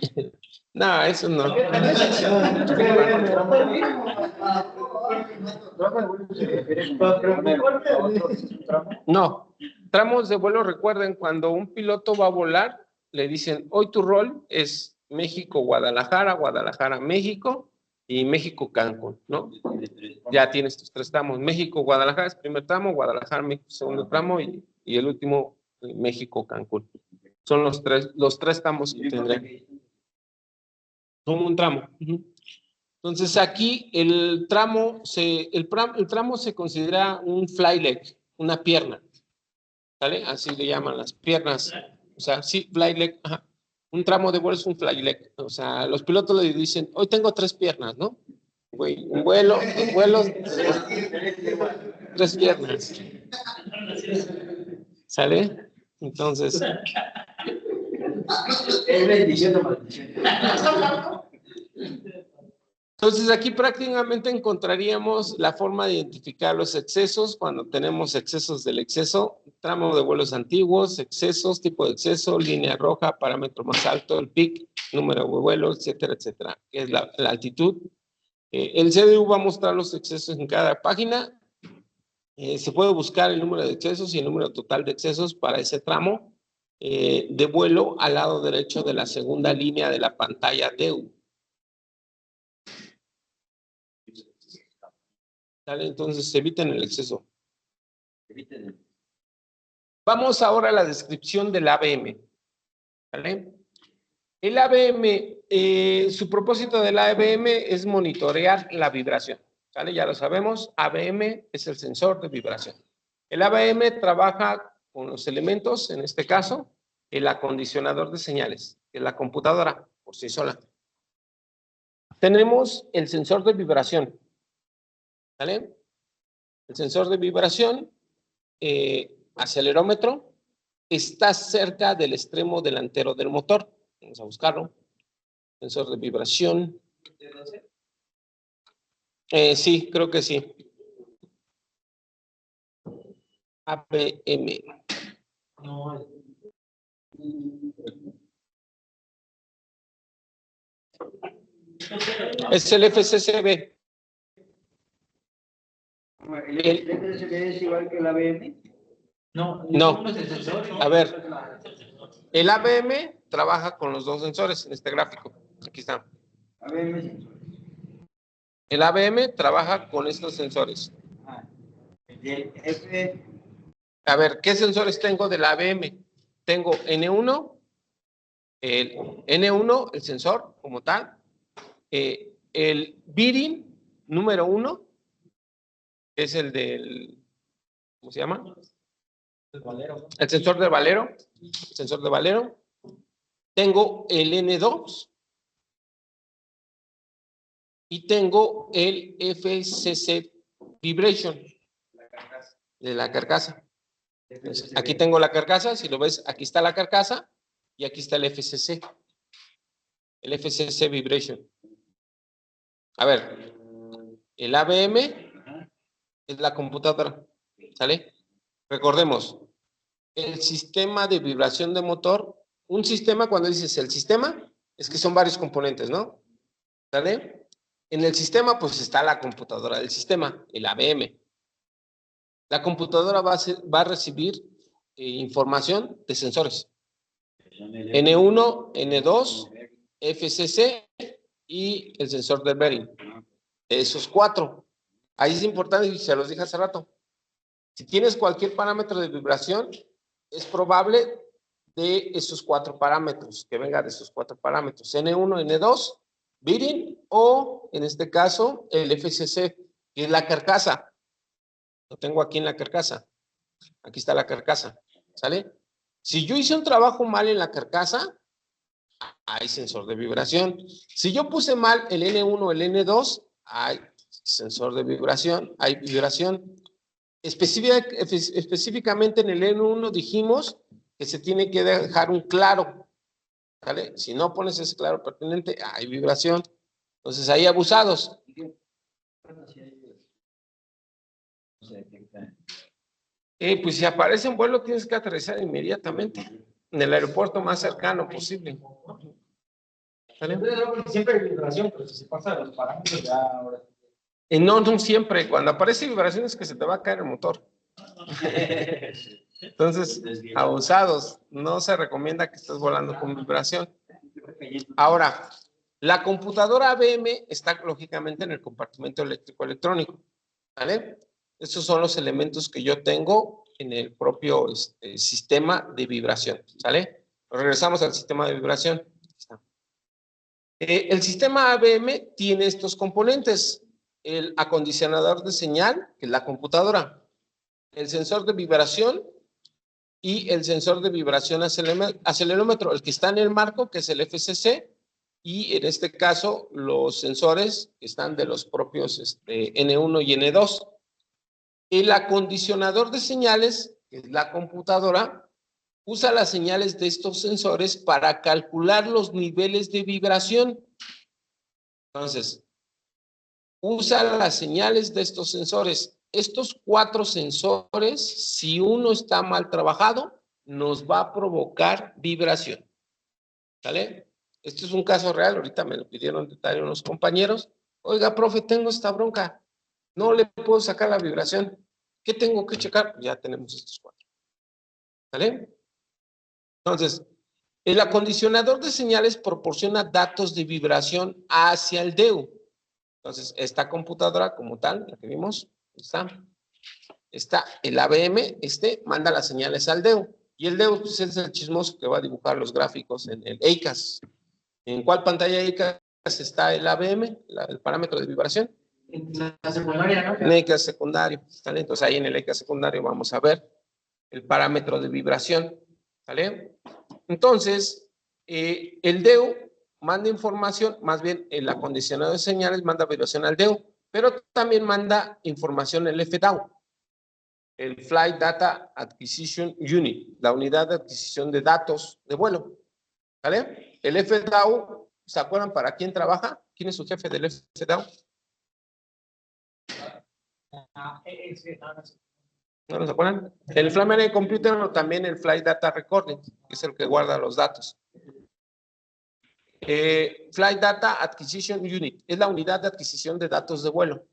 [SPEAKER 1] No, eso no. No, tramos de vuelo, recuerden, cuando un piloto va a volar, le dicen, hoy tu rol es México-Guadalajara, Guadalajara-México y México-Cancún, ¿no? Ya tienes tus 3 tramos. México-Guadalajara es primer tramo, Guadalajara-México segundo tramo y el último México-Cancún. Son los tres tramos que tendré. Como un tramo. Entonces aquí el tramo se considera un fly leg, una pierna. ¿Sale? Así le llaman las piernas. O sea, sí, fly leg. Ajá. Un tramo de vuelo es un fly leg. O sea, los pilotos le dicen, hoy tengo 3 piernas, ¿no? Un vuelo, 3 piernas. ¿Sale? Entonces.
[SPEAKER 2] Es bendición o maldición.
[SPEAKER 1] Entonces aquí prácticamente encontraríamos la forma de identificar los excesos cuando tenemos excesos del exceso, tramo de vuelos antiguos, excesos, tipo de exceso, línea roja, parámetro más alto, el PIC, número de vuelo, etcétera, etcétera, que es la altitud. El CDU va a mostrar los excesos en cada página. Se puede buscar el número de excesos y el número total de excesos para ese tramo de vuelo al lado derecho de la segunda línea de la pantalla DEU. ¿Vale? Entonces, eviten el exceso. Vamos ahora a la descripción del ABM. ¿Vale? El ABM, su propósito del ABM es monitorear la vibración. ¿Vale? Ya lo sabemos, ABM es el sensor de vibración. El ABM trabaja con los elementos, en este caso, el acondicionador de señales, que es la computadora por sí sola. Tenemos el sensor de vibración. ¿Vale? El sensor de vibración, acelerómetro, está cerca del extremo delantero del motor. Vamos a buscarlo. Sensor de vibración. Sí, creo que sí. ABM.
[SPEAKER 3] No,
[SPEAKER 1] es el FCCB.
[SPEAKER 2] ¿El FCCB es igual que el ABM?
[SPEAKER 3] no,
[SPEAKER 1] No.
[SPEAKER 3] es el sensor.
[SPEAKER 1] A ver, el ABM trabaja con los dos sensores en este gráfico. Aquí está.
[SPEAKER 2] ABM sensor.
[SPEAKER 1] El ABM trabaja con estos sensores.
[SPEAKER 2] El F.
[SPEAKER 1] A ver, ¿qué sensores tengo del ABM? Tengo N1, el N1, el sensor como tal, el bearing número 1, es el del, ¿cómo se llama?
[SPEAKER 3] El valero.
[SPEAKER 1] El sensor de valero, sensor de valero. Tengo el N2 y tengo el FCC vibration de la carcasa. Entonces, aquí tengo la carcasa, si lo ves, aquí está la carcasa y aquí está el FCC vibration. A ver, el ABM es la computadora, ¿sale? Recordemos, el sistema de vibración de motor, un sistema, cuando dices el sistema, es que son varios componentes, ¿no? ¿Sale? En el sistema, pues está la computadora del sistema, el ABM. La computadora va a recibir información de sensores. N1, N2, FCC y el sensor de bearing. Esos 4. Ahí es importante, y se los dije hace rato. Si tienes cualquier parámetro de vibración, es probable de esos 4 parámetros, que venga de esos 4 parámetros. N1, N2, bearing o, en este caso, el FCC, que es la carcasa. Lo tengo aquí en la carcasa. Aquí está la carcasa. ¿Sale? Si yo hice un trabajo mal en la carcasa, hay sensor de vibración. Si yo puse mal el N1 o el N2, hay sensor de vibración, hay vibración. Específicamente en el N1 dijimos que se tiene que dejar un claro. ¿Vale? Si no pones ese claro pertinente, hay vibración. Entonces hay abusados. Pues si aparece en vuelo, tienes que aterrizar inmediatamente en el aeropuerto más cercano posible. ¿Vale?
[SPEAKER 3] Siempre hay vibración, pero si se pasa de los parámetros ya ahora.
[SPEAKER 1] No, no siempre. Cuando aparece vibración es que se te va a caer el motor. Entonces, abusados. No se recomienda que estés volando con vibración. Ahora, la computadora ABM está lógicamente en el compartimento eléctrico-electrónico. ¿Vale? Estos son los elementos que yo tengo en el propio sistema de vibración. ¿Sale? Regresamos al sistema de vibración. El sistema ABM tiene estos componentes. El acondicionador de señal, que es la computadora, el sensor de vibración y el sensor de vibración acelerómetro, el que está en el marco, que es el FCC, y en este caso los sensores que están de los propios N1 y N2. El acondicionador de señales, que es la computadora, usa las señales de estos sensores para calcular los niveles de vibración. Entonces, usa las señales de estos sensores. Estos 4 sensores, si uno está mal trabajado, nos va a provocar vibración. ¿Sale? Este es un caso real, ahorita me lo pidieron detalle unos compañeros. Oiga, profe, tengo esta bronca. No le puedo sacar la vibración. ¿Qué tengo que checar? Ya tenemos estos 4. ¿Sale? Entonces, el acondicionador de señales proporciona datos de vibración hacia el DEU. Entonces, esta computadora como tal, la que vimos, está el ABM, manda las señales al DEU. Y el DEU pues, es el chismoso que va a dibujar los gráficos en el EICAS. ¿En cuál pantalla EICAS está el ABM, el parámetro de vibración?
[SPEAKER 3] En la secundaria, ¿no?
[SPEAKER 1] En EICAS secundario. ¿Sale? Entonces, ahí en el EICAS secundario vamos a ver el parámetro de vibración. ¿Sale? Entonces, el DEU manda información, más bien el acondicionado de señales manda vibración al DEU, pero también manda información el FDAU, el Flight Data Acquisition Unit, la unidad de adquisición de datos de vuelo. ¿Vale? El FDAU, ¿se acuerdan para quién trabaja? ¿Quién es su jefe del FDAU? ¿No se acuerdan? El Flight Computer o también el Flight Data Recording, que es el que guarda los datos. Flight Data Acquisition Unit es la unidad de adquisición de datos de vuelo.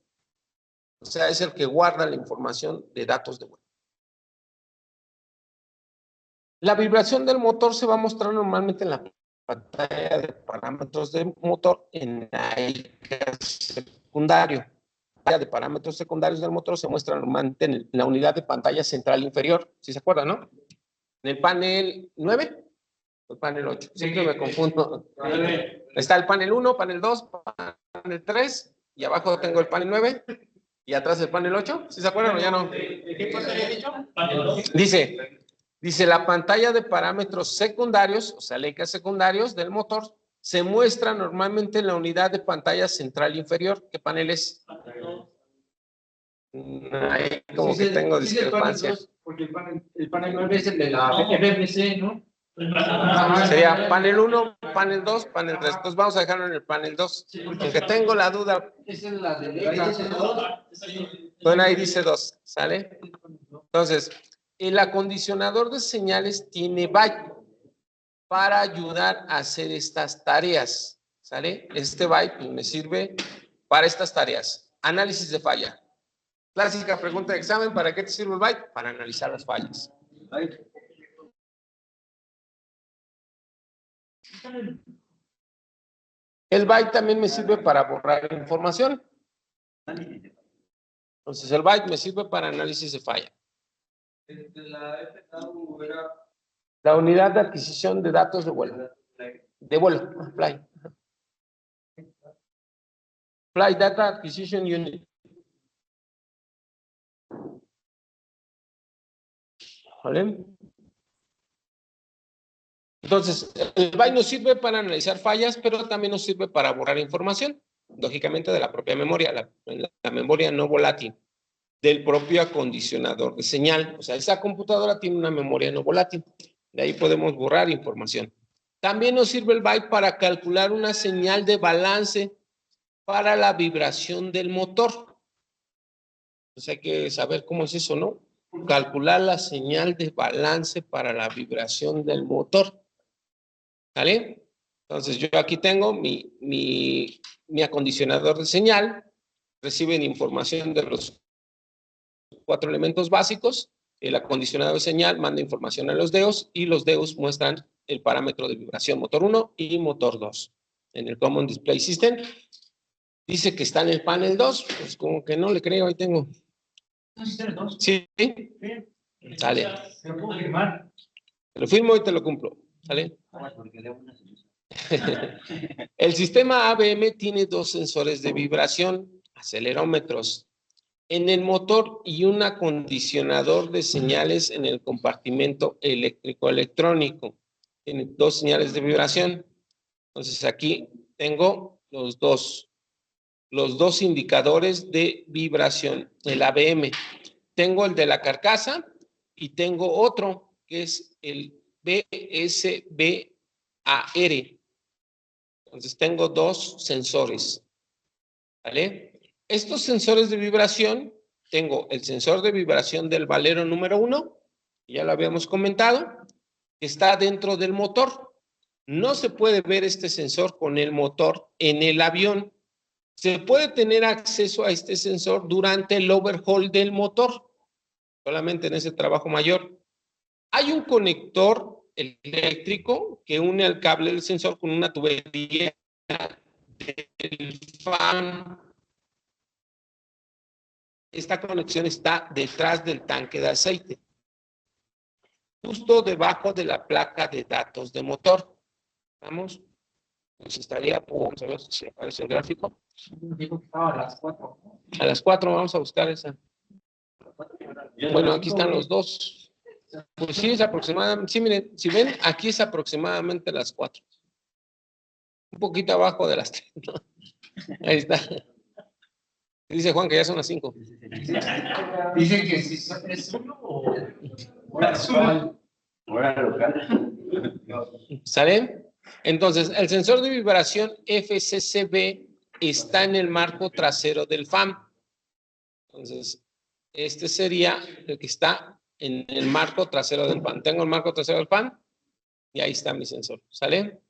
[SPEAKER 1] O sea, es el que guarda la información de datos de vuelo. La vibración del motor se va a mostrar normalmente en la pantalla de parámetros del motor en la EICAS secundario. La pantalla de parámetros secundarios del motor se muestra normalmente en la unidad de pantalla central inferior. ¿Sí se acuerdan, no? En el panel 9 o el panel 8. Siempre me confundo. Está el panel 1, panel 2, panel 3 y abajo tengo el panel 9 y atrás el panel 8. ¿Sí se acuerdan o ya no?
[SPEAKER 3] ¿Qué cosa había dicho?
[SPEAKER 1] Dice la pantalla de parámetros secundarios, o sea, EICAS secundarios del motor, se muestra normalmente en la unidad de pantalla central inferior. ¿Qué panel es? Ahí como que tengo discrepancia.
[SPEAKER 3] Porque el panel 9 es el de la FMC, ¿no?
[SPEAKER 1] Sería panel 1, panel 2, panel 3. Entonces vamos a dejarlo en el panel 2. Aunque tengo la duda.
[SPEAKER 3] Esa es la de EICAS.
[SPEAKER 1] Bueno, ahí dice 2, ¿sale? Entonces, el acondicionador de señales tiene byte para ayudar a hacer estas tareas, ¿sale? Este byte pues, me sirve para estas tareas. Análisis de falla. Clásica pregunta de examen, ¿para qué te sirve el byte? Para analizar las fallas. El byte también me sirve para borrar información. Entonces el byte me sirve para análisis de falla. La unidad de adquisición de datos de vuelo. De vuelo, Fly. Flight Data Acquisition Unit. ¿Vale? Entonces, el byte nos sirve para analizar fallas, pero también nos sirve para borrar información, lógicamente de la propia memoria, la memoria no volátil, del propio acondicionador de señal. O sea, esa computadora tiene una memoria no volátil, de ahí podemos borrar información. También nos sirve el byte para calcular una señal de balance para la vibración del motor. Entonces hay que saber cómo es eso, ¿no? Calcular la señal de balance para la vibración del motor. ¿Vale? Entonces yo aquí tengo mi acondicionador de señal, reciben información de los 4 elementos básicos, el acondicionador de señal manda información a los DEOs y los DEOs muestran el parámetro de vibración motor 1 y motor 2. En el Common Display System dice que está en el panel 2, pues como que no le creo, ahí tengo. Sí, sale.
[SPEAKER 3] ¿Lo puedo firmar?
[SPEAKER 1] Te lo firmo y te lo cumplo. ¿Sale? El sistema ABM tiene 2 sensores de vibración, acelerómetros en el motor y un acondicionador de señales en el compartimento eléctrico-electrónico. Tiene 2 señales de vibración. Entonces aquí tengo los dos indicadores de vibración, el ABM. Tengo el de la carcasa y tengo otro que es el BSBAR. Entonces tengo 2 sensores. ¿Vale? estos sensores de vibración, tengo el sensor de vibración del valero número 1, ya lo habíamos comentado, que está dentro del motor. No se puede ver este sensor con el motor en el avión. Se puede tener acceso a este sensor durante el overhaul del motor, solamente en ese trabajo mayor. Hay un conector eléctrico que une al cable del sensor con una tubería del fan. Esta conexión está detrás del tanque de aceite, justo debajo de la placa de datos de motor. Vamos, pues estaría, vamos a ver si aparece el gráfico.
[SPEAKER 3] Dijo que estaba a las 4.
[SPEAKER 1] A las 4 vamos a buscar esa. Bueno, aquí están los dos. Pues sí, es aproximadamente, sí, miren, si ven, aquí es aproximadamente las 4. Un poquito abajo de las 3, ¿no? Ahí está. Dice Juan que ya son las 5.
[SPEAKER 3] Dicen que si es uno o...
[SPEAKER 2] Hora local.
[SPEAKER 1] ¿Sale? Entonces, el sensor de vibración FCCB está en el marco trasero del FAM. Entonces, este sería el que está en el marco trasero del FAM. Tengo el marco trasero del FAM y ahí está mi sensor. ¿Sale?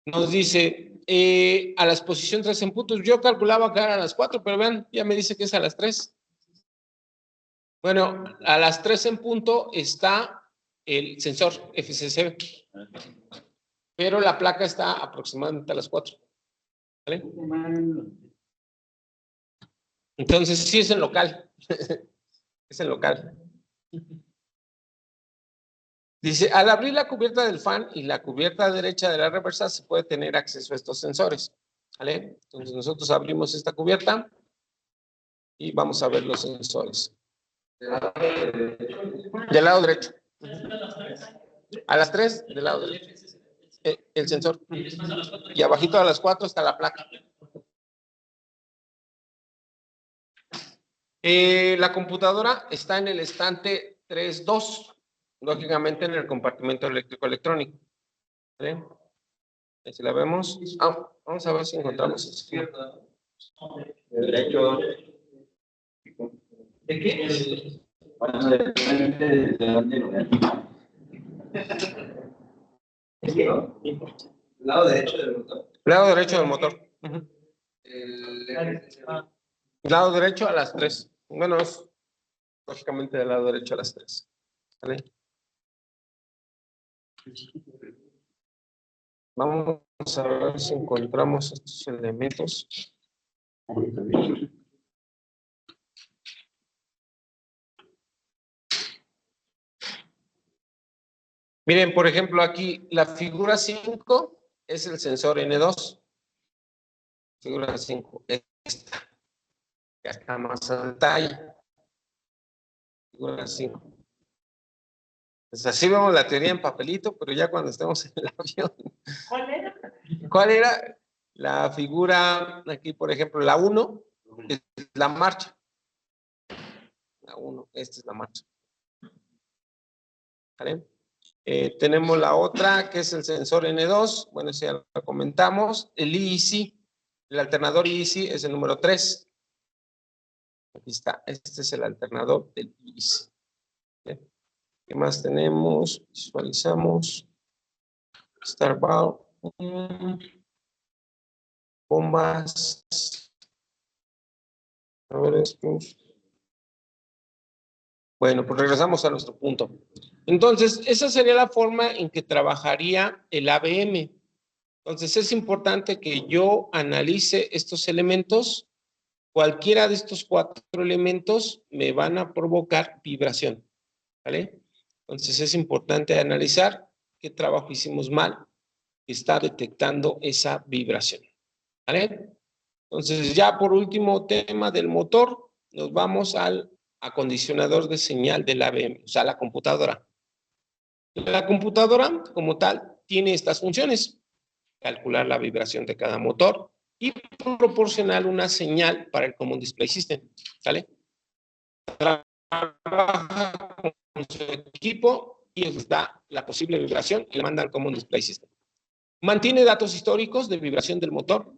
[SPEAKER 1] Nos dice, a la exposición 3 en puntos, yo calculaba que era a las 4, pero vean, ya me dice que es a las 3. Bueno, a las 3 en punto está el sensor FCC, pero la placa está aproximadamente a las 4. ¿Vale? Entonces, sí es en local. Es en local. Dice, al abrir la cubierta del fan y la cubierta derecha de la reversa, se puede tener acceso a estos sensores. ¿Vale? Entonces, nosotros abrimos esta cubierta y vamos a ver los sensores. Del lado derecho. A las 3, del lado derecho. El sensor. Y abajito a las 4 está la placa. La computadora está en el estante 3.2, lógicamente en el compartimento eléctrico-electrónico. ¿Sí? Ahí si la vemos. Vamos a ver si encontramos eso.
[SPEAKER 2] Derecho.
[SPEAKER 3] ¿De qué?
[SPEAKER 2] Bueno, depende de dónde lo vean.
[SPEAKER 3] Es que...
[SPEAKER 2] Lado derecho del motor.
[SPEAKER 1] Lado derecho del motor.
[SPEAKER 2] El
[SPEAKER 1] Lado derecho a las 3. Bueno, es lógicamente del lado derecho a las 3. ¿Vale? Vamos a ver si encontramos estos elementos. Miren, por ejemplo, aquí la figura 5 es el sensor N2. Figura 5, esta. Ya está más a detalle. Figura 5. Pues así vemos la teoría en papelito, pero ya cuando estemos en el avión.
[SPEAKER 3] ¿Cuál era?
[SPEAKER 1] ¿Cuál era? La figura, aquí por ejemplo, la 1 es la marcha. La 1, esta es la marcha. ¿Vale? Tenemos la otra, que es el sensor N2. Bueno, ese ya lo comentamos. El IEC, el alternador IEC es el número 3. Aquí está, este es el alternador del IEC. ¿Bien? ¿Qué más tenemos? Visualizamos. Starbound. Bombas. A ver esto. Bueno, pues regresamos a nuestro punto. Entonces, esa sería la forma en que trabajaría el ABM. Entonces, es importante que yo analice estos elementos. Cualquiera de estos 4 elementos me van a provocar vibración. ¿Vale? Entonces, es importante analizar qué trabajo hicimos mal que está detectando esa vibración. ¿Vale? Entonces, ya por último tema del motor, nos vamos al acondicionador de señal del ABM, o sea, la computadora. La computadora, como tal, tiene estas funciones: calcular la vibración de cada motor y proporcionar una señal para el Common Display System. ¿Vale? Trabaja con su equipo y les da la posible vibración y le manda al Common Display System. Mantiene datos históricos de vibración del motor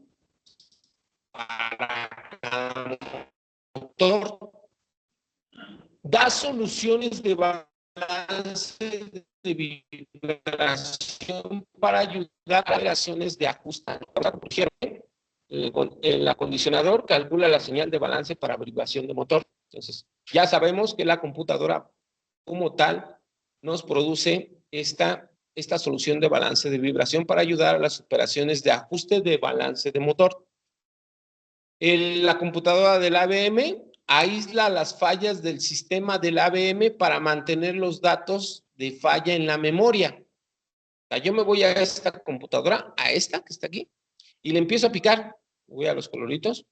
[SPEAKER 1] para motor. Da soluciones de balance de vibración para ayudar a operaciones de ajuste. El acondicionador calcula la señal de balance para vibración de motor. Entonces, ya sabemos que la computadora como tal nos produce esta solución de balance de vibración para ayudar a las operaciones de ajuste de balance de motor. La computadora del ABM aísla las fallas del sistema del ABM para mantener los datos de falla en la memoria. O sea, yo me voy a esta computadora, a esta que está aquí, y le empiezo a picar. Voy a los coloritos.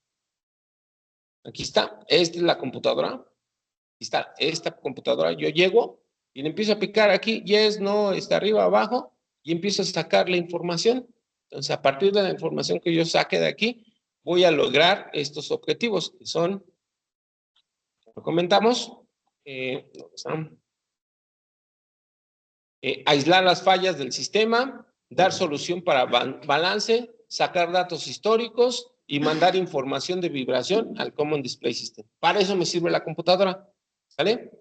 [SPEAKER 1] Aquí está, esta es la computadora. Aquí está esta computadora. Yo llego y le empiezo a picar aquí, yes, no, está arriba, abajo, y empiezo a sacar la información. Entonces, a partir de la información que yo saque de aquí, voy a lograr estos objetivos, que son, lo comentamos, aislar las fallas del sistema, dar solución para balance, sacar datos históricos y mandar información de vibración al Common Display System. Para eso me sirve la computadora, ¿vale?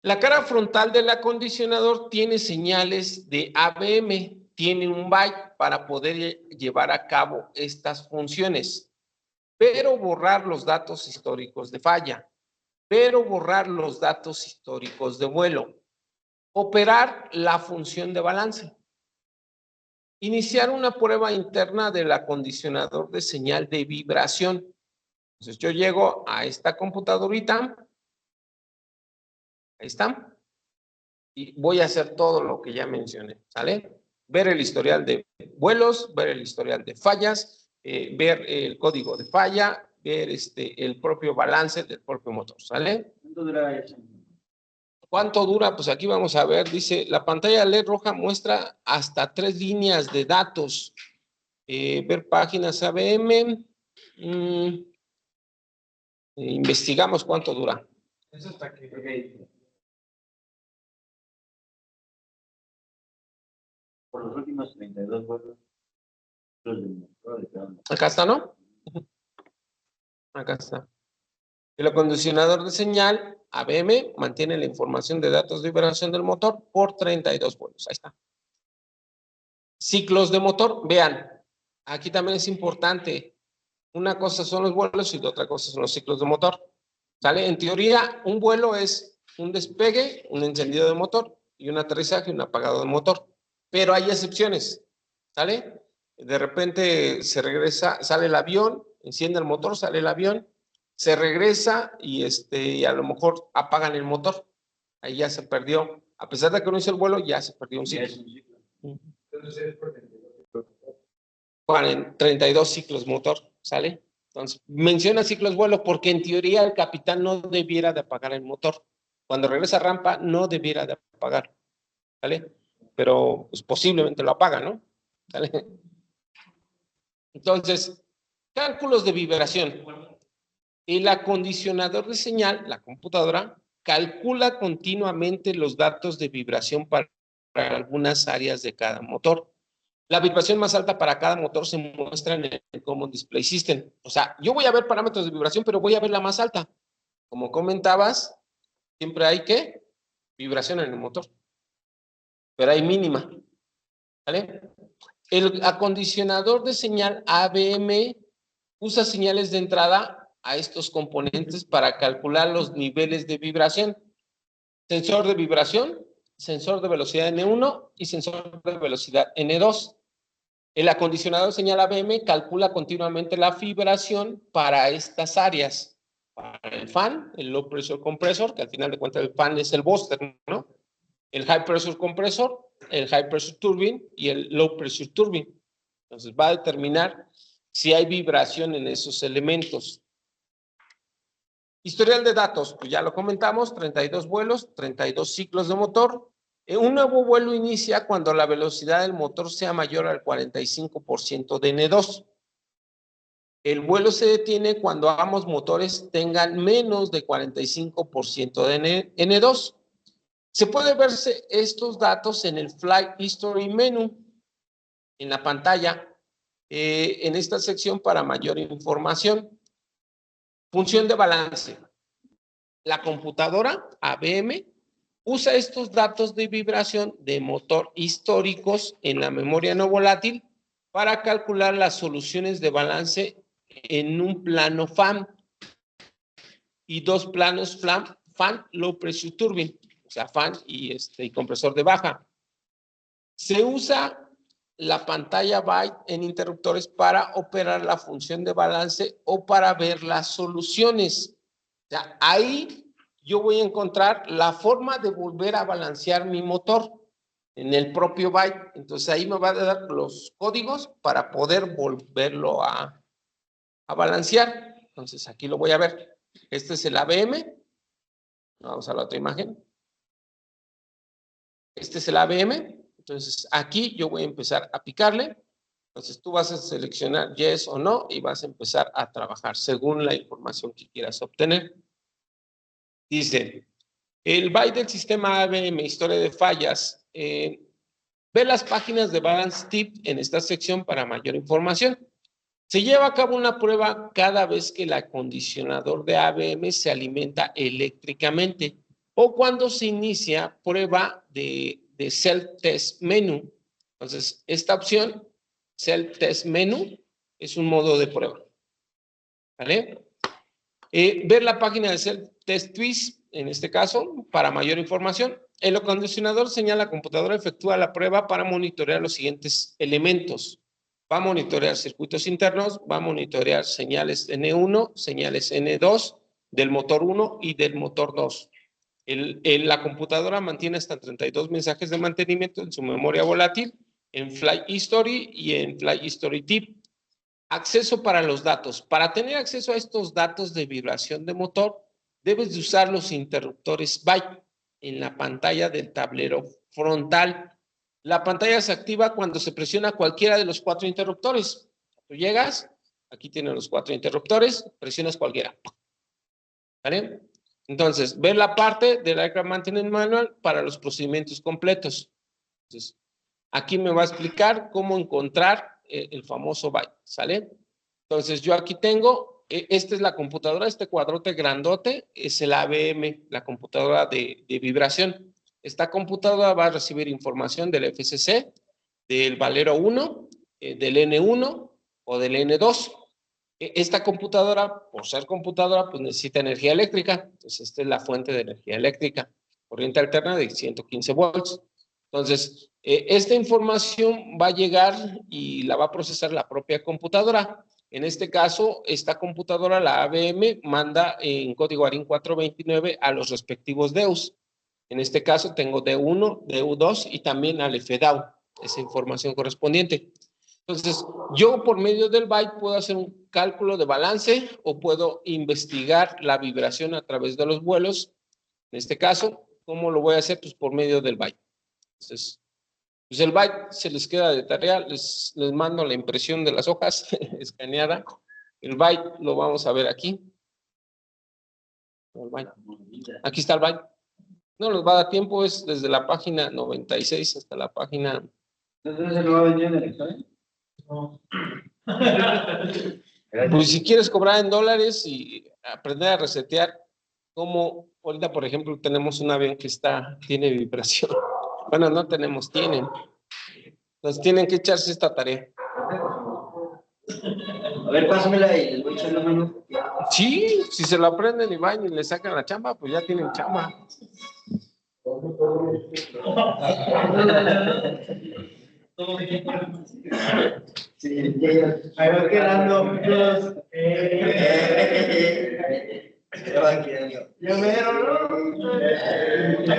[SPEAKER 1] La cara frontal del acondicionador tiene señales de ABM, tiene un byte para poder llevar a cabo estas funciones, pero borrar los datos históricos de falla, pero borrar los datos históricos de vuelo, operar la función de balance, iniciar una prueba interna del acondicionador de señal de vibración. Entonces yo llego a esta computadorita, ahí está, y voy a hacer todo lo que ya mencioné, ¿sale? Ver el historial de vuelos, ver el historial de fallas, ver el código de falla, ver el propio balance del propio motor, ¿sale?
[SPEAKER 2] ¿Cuánto dura eso?
[SPEAKER 1] ¿Cuánto dura? Pues aquí vamos a ver, dice, la pantalla LED roja muestra hasta 3 líneas de datos. Ver páginas ABM. Investigamos cuánto dura.
[SPEAKER 3] Eso hasta que...
[SPEAKER 2] Okay. Por los últimos 32 vuelos.
[SPEAKER 1] Acá está, ¿no? Acá está. El acondicionador de señal ABM mantiene la información de datos de vibración del motor por 32 vuelos. Ahí está. Ciclos de motor. Vean, aquí también es importante. Una cosa son los vuelos y otra cosa son los ciclos de motor. ¿Sale? En teoría, un vuelo es un despegue, un encendido de motor y un aterrizaje y un apagado de motor. Pero hay excepciones. ¿Sale? De repente se regresa, sale el avión, enciende el motor, sale el avión, se regresa y a lo mejor apagan el motor. Ahí ya se perdió. A pesar de que no hizo el vuelo, ya se perdió un ciclo.
[SPEAKER 3] Entonces,
[SPEAKER 1] 32 ciclos motor, ¿sale? Entonces, menciona ciclos vuelo porque en teoría el capitán no debiera de apagar el motor. Cuando regresa a rampa, no debiera de apagar, ¿sale? Pero pues, posiblemente lo apaga, ¿no? ¿Sale? Entonces, cálculos de vibración. El acondicionador de señal, la computadora, calcula continuamente los datos de vibración para algunas áreas de cada motor. La vibración más alta para cada motor se muestra en el Common Display System. O sea, yo voy a ver parámetros de vibración, pero voy a ver la más alta. Como comentabas, siempre hay ¿qué? Vibración en el motor. Pero hay mínima. ¿Vale? El acondicionador de señal ABM usa señales de entrada a estos componentes para calcular los niveles de vibración. Sensor de vibración, sensor de velocidad N1 y sensor de velocidad N2. El acondicionador de señal ABM calcula continuamente la vibración para estas áreas. Para el fan, el low pressure compressor, que al final de cuentas el fan es el booster, ¿no? El high pressure compressor, el high pressure turbine y el low pressure turbine. Entonces va a determinar si hay vibración en esos elementos. Historial de datos, pues ya lo comentamos, 32 vuelos, 32 ciclos de motor. Un nuevo vuelo inicia cuando la velocidad del motor sea mayor al 45% de N2. El vuelo se detiene cuando ambos motores tengan menos de 45% de N2. Se puede verse estos datos en el Flight History Menu, en la pantalla, en esta sección para mayor información. Función de balance. La computadora ABM usa estos datos de vibración de motor históricos en la memoria no volátil para calcular las soluciones de balance en un plano FAN y dos planos fan low pressure turbine, o sea, fan y compresor de baja. Se usa la pantalla byte en interruptores para operar la función de balance o para ver las soluciones. O sea, ahí yo voy a encontrar la forma de volver a balancear mi motor en el propio byte. Entonces ahí me va a dar los códigos para poder volverlo a balancear. Entonces aquí lo voy a ver. Este es el ABM. Vamos a la otra imagen. Este es el ABM. Entonces aquí yo voy a empezar a picarle. Entonces tú vas a seleccionar yes o no y vas a empezar a trabajar según la información que quieras obtener. Dice, el byte del sistema ABM, historia de fallas. Ve las páginas de Balance Tip en esta sección para mayor información. Se lleva a cabo una prueba cada vez que el acondicionador de ABM se alimenta eléctricamente o cuando se inicia prueba de Self-Test Menu. Entonces, esta opción, Self-Test Menu, es un modo de prueba. ¿Vale? Ver la página de Self-Test Twist, en este caso, para mayor información. El acondicionador señala, la computadora efectúa la prueba para monitorear los siguientes elementos. Va a monitorear circuitos internos, va a monitorear señales N1, señales N2, del motor 1 y del motor 2. La computadora mantiene hasta 32 mensajes de mantenimiento en su memoria volátil, en Flight History y en Flight History Tip. Acceso para los datos. Para tener acceso a estos datos de vibración de motor, debes de usar los interruptores byte en la pantalla del tablero frontal. La pantalla se activa cuando se presiona cualquiera de los 4 interruptores. Tú llegas, aquí tienen los 4 interruptores, presionas cualquiera. ¿Vale? Entonces, ver la parte del Aircraft Maintenance Manual para los procedimientos completos. Entonces, aquí me va a explicar cómo encontrar el famoso byte, ¿sale? Entonces, yo aquí tengo, esta es la computadora, este cuadrote grandote es el ABM, la computadora de vibración. Esta computadora va a recibir información del FCC, del valero 1, del N1 o del N2. Esta computadora, por ser computadora, pues necesita energía eléctrica. Entonces, esta es la fuente de energía eléctrica. Corriente alterna de 115 volts. Entonces, esta información va a llegar y la va a procesar la propia computadora. En este caso, esta computadora, la ABM, manda en código ARIN 429 a los respectivos DEUs. En este caso, tengo D1, DU2 y también al FDAU, esa información correspondiente. Entonces, yo por medio del byte puedo hacer un cálculo de balance o puedo investigar la vibración a través de los vuelos. En este caso, ¿cómo lo voy a hacer? Pues por medio del byte. Entonces, pues el byte se les queda de tarea, les mando la impresión de las hojas escaneada. El byte lo vamos a ver aquí. Aquí está el byte. No nos va a dar tiempo, es desde la página 96 hasta la página...
[SPEAKER 2] ¿Entonces se lo va a vender en el examen?
[SPEAKER 3] No.
[SPEAKER 1] Pues si quieres cobrar en dólares y aprender a resetear, como ahorita, por ejemplo, tenemos un avión que tiene vibración. Bueno, no tenemos, tienen. Entonces tienen que echarse esta tarea.
[SPEAKER 2] A ver, pásamela y les voy a echar la mano.
[SPEAKER 1] Sí, si se lo aprenden y van y le sacan la chamba, pues ya tienen chamba.
[SPEAKER 2] Sí, ya.
[SPEAKER 3] Ahí va quedando.
[SPEAKER 2] Ya va quedando.
[SPEAKER 3] Ya mero, ¿no?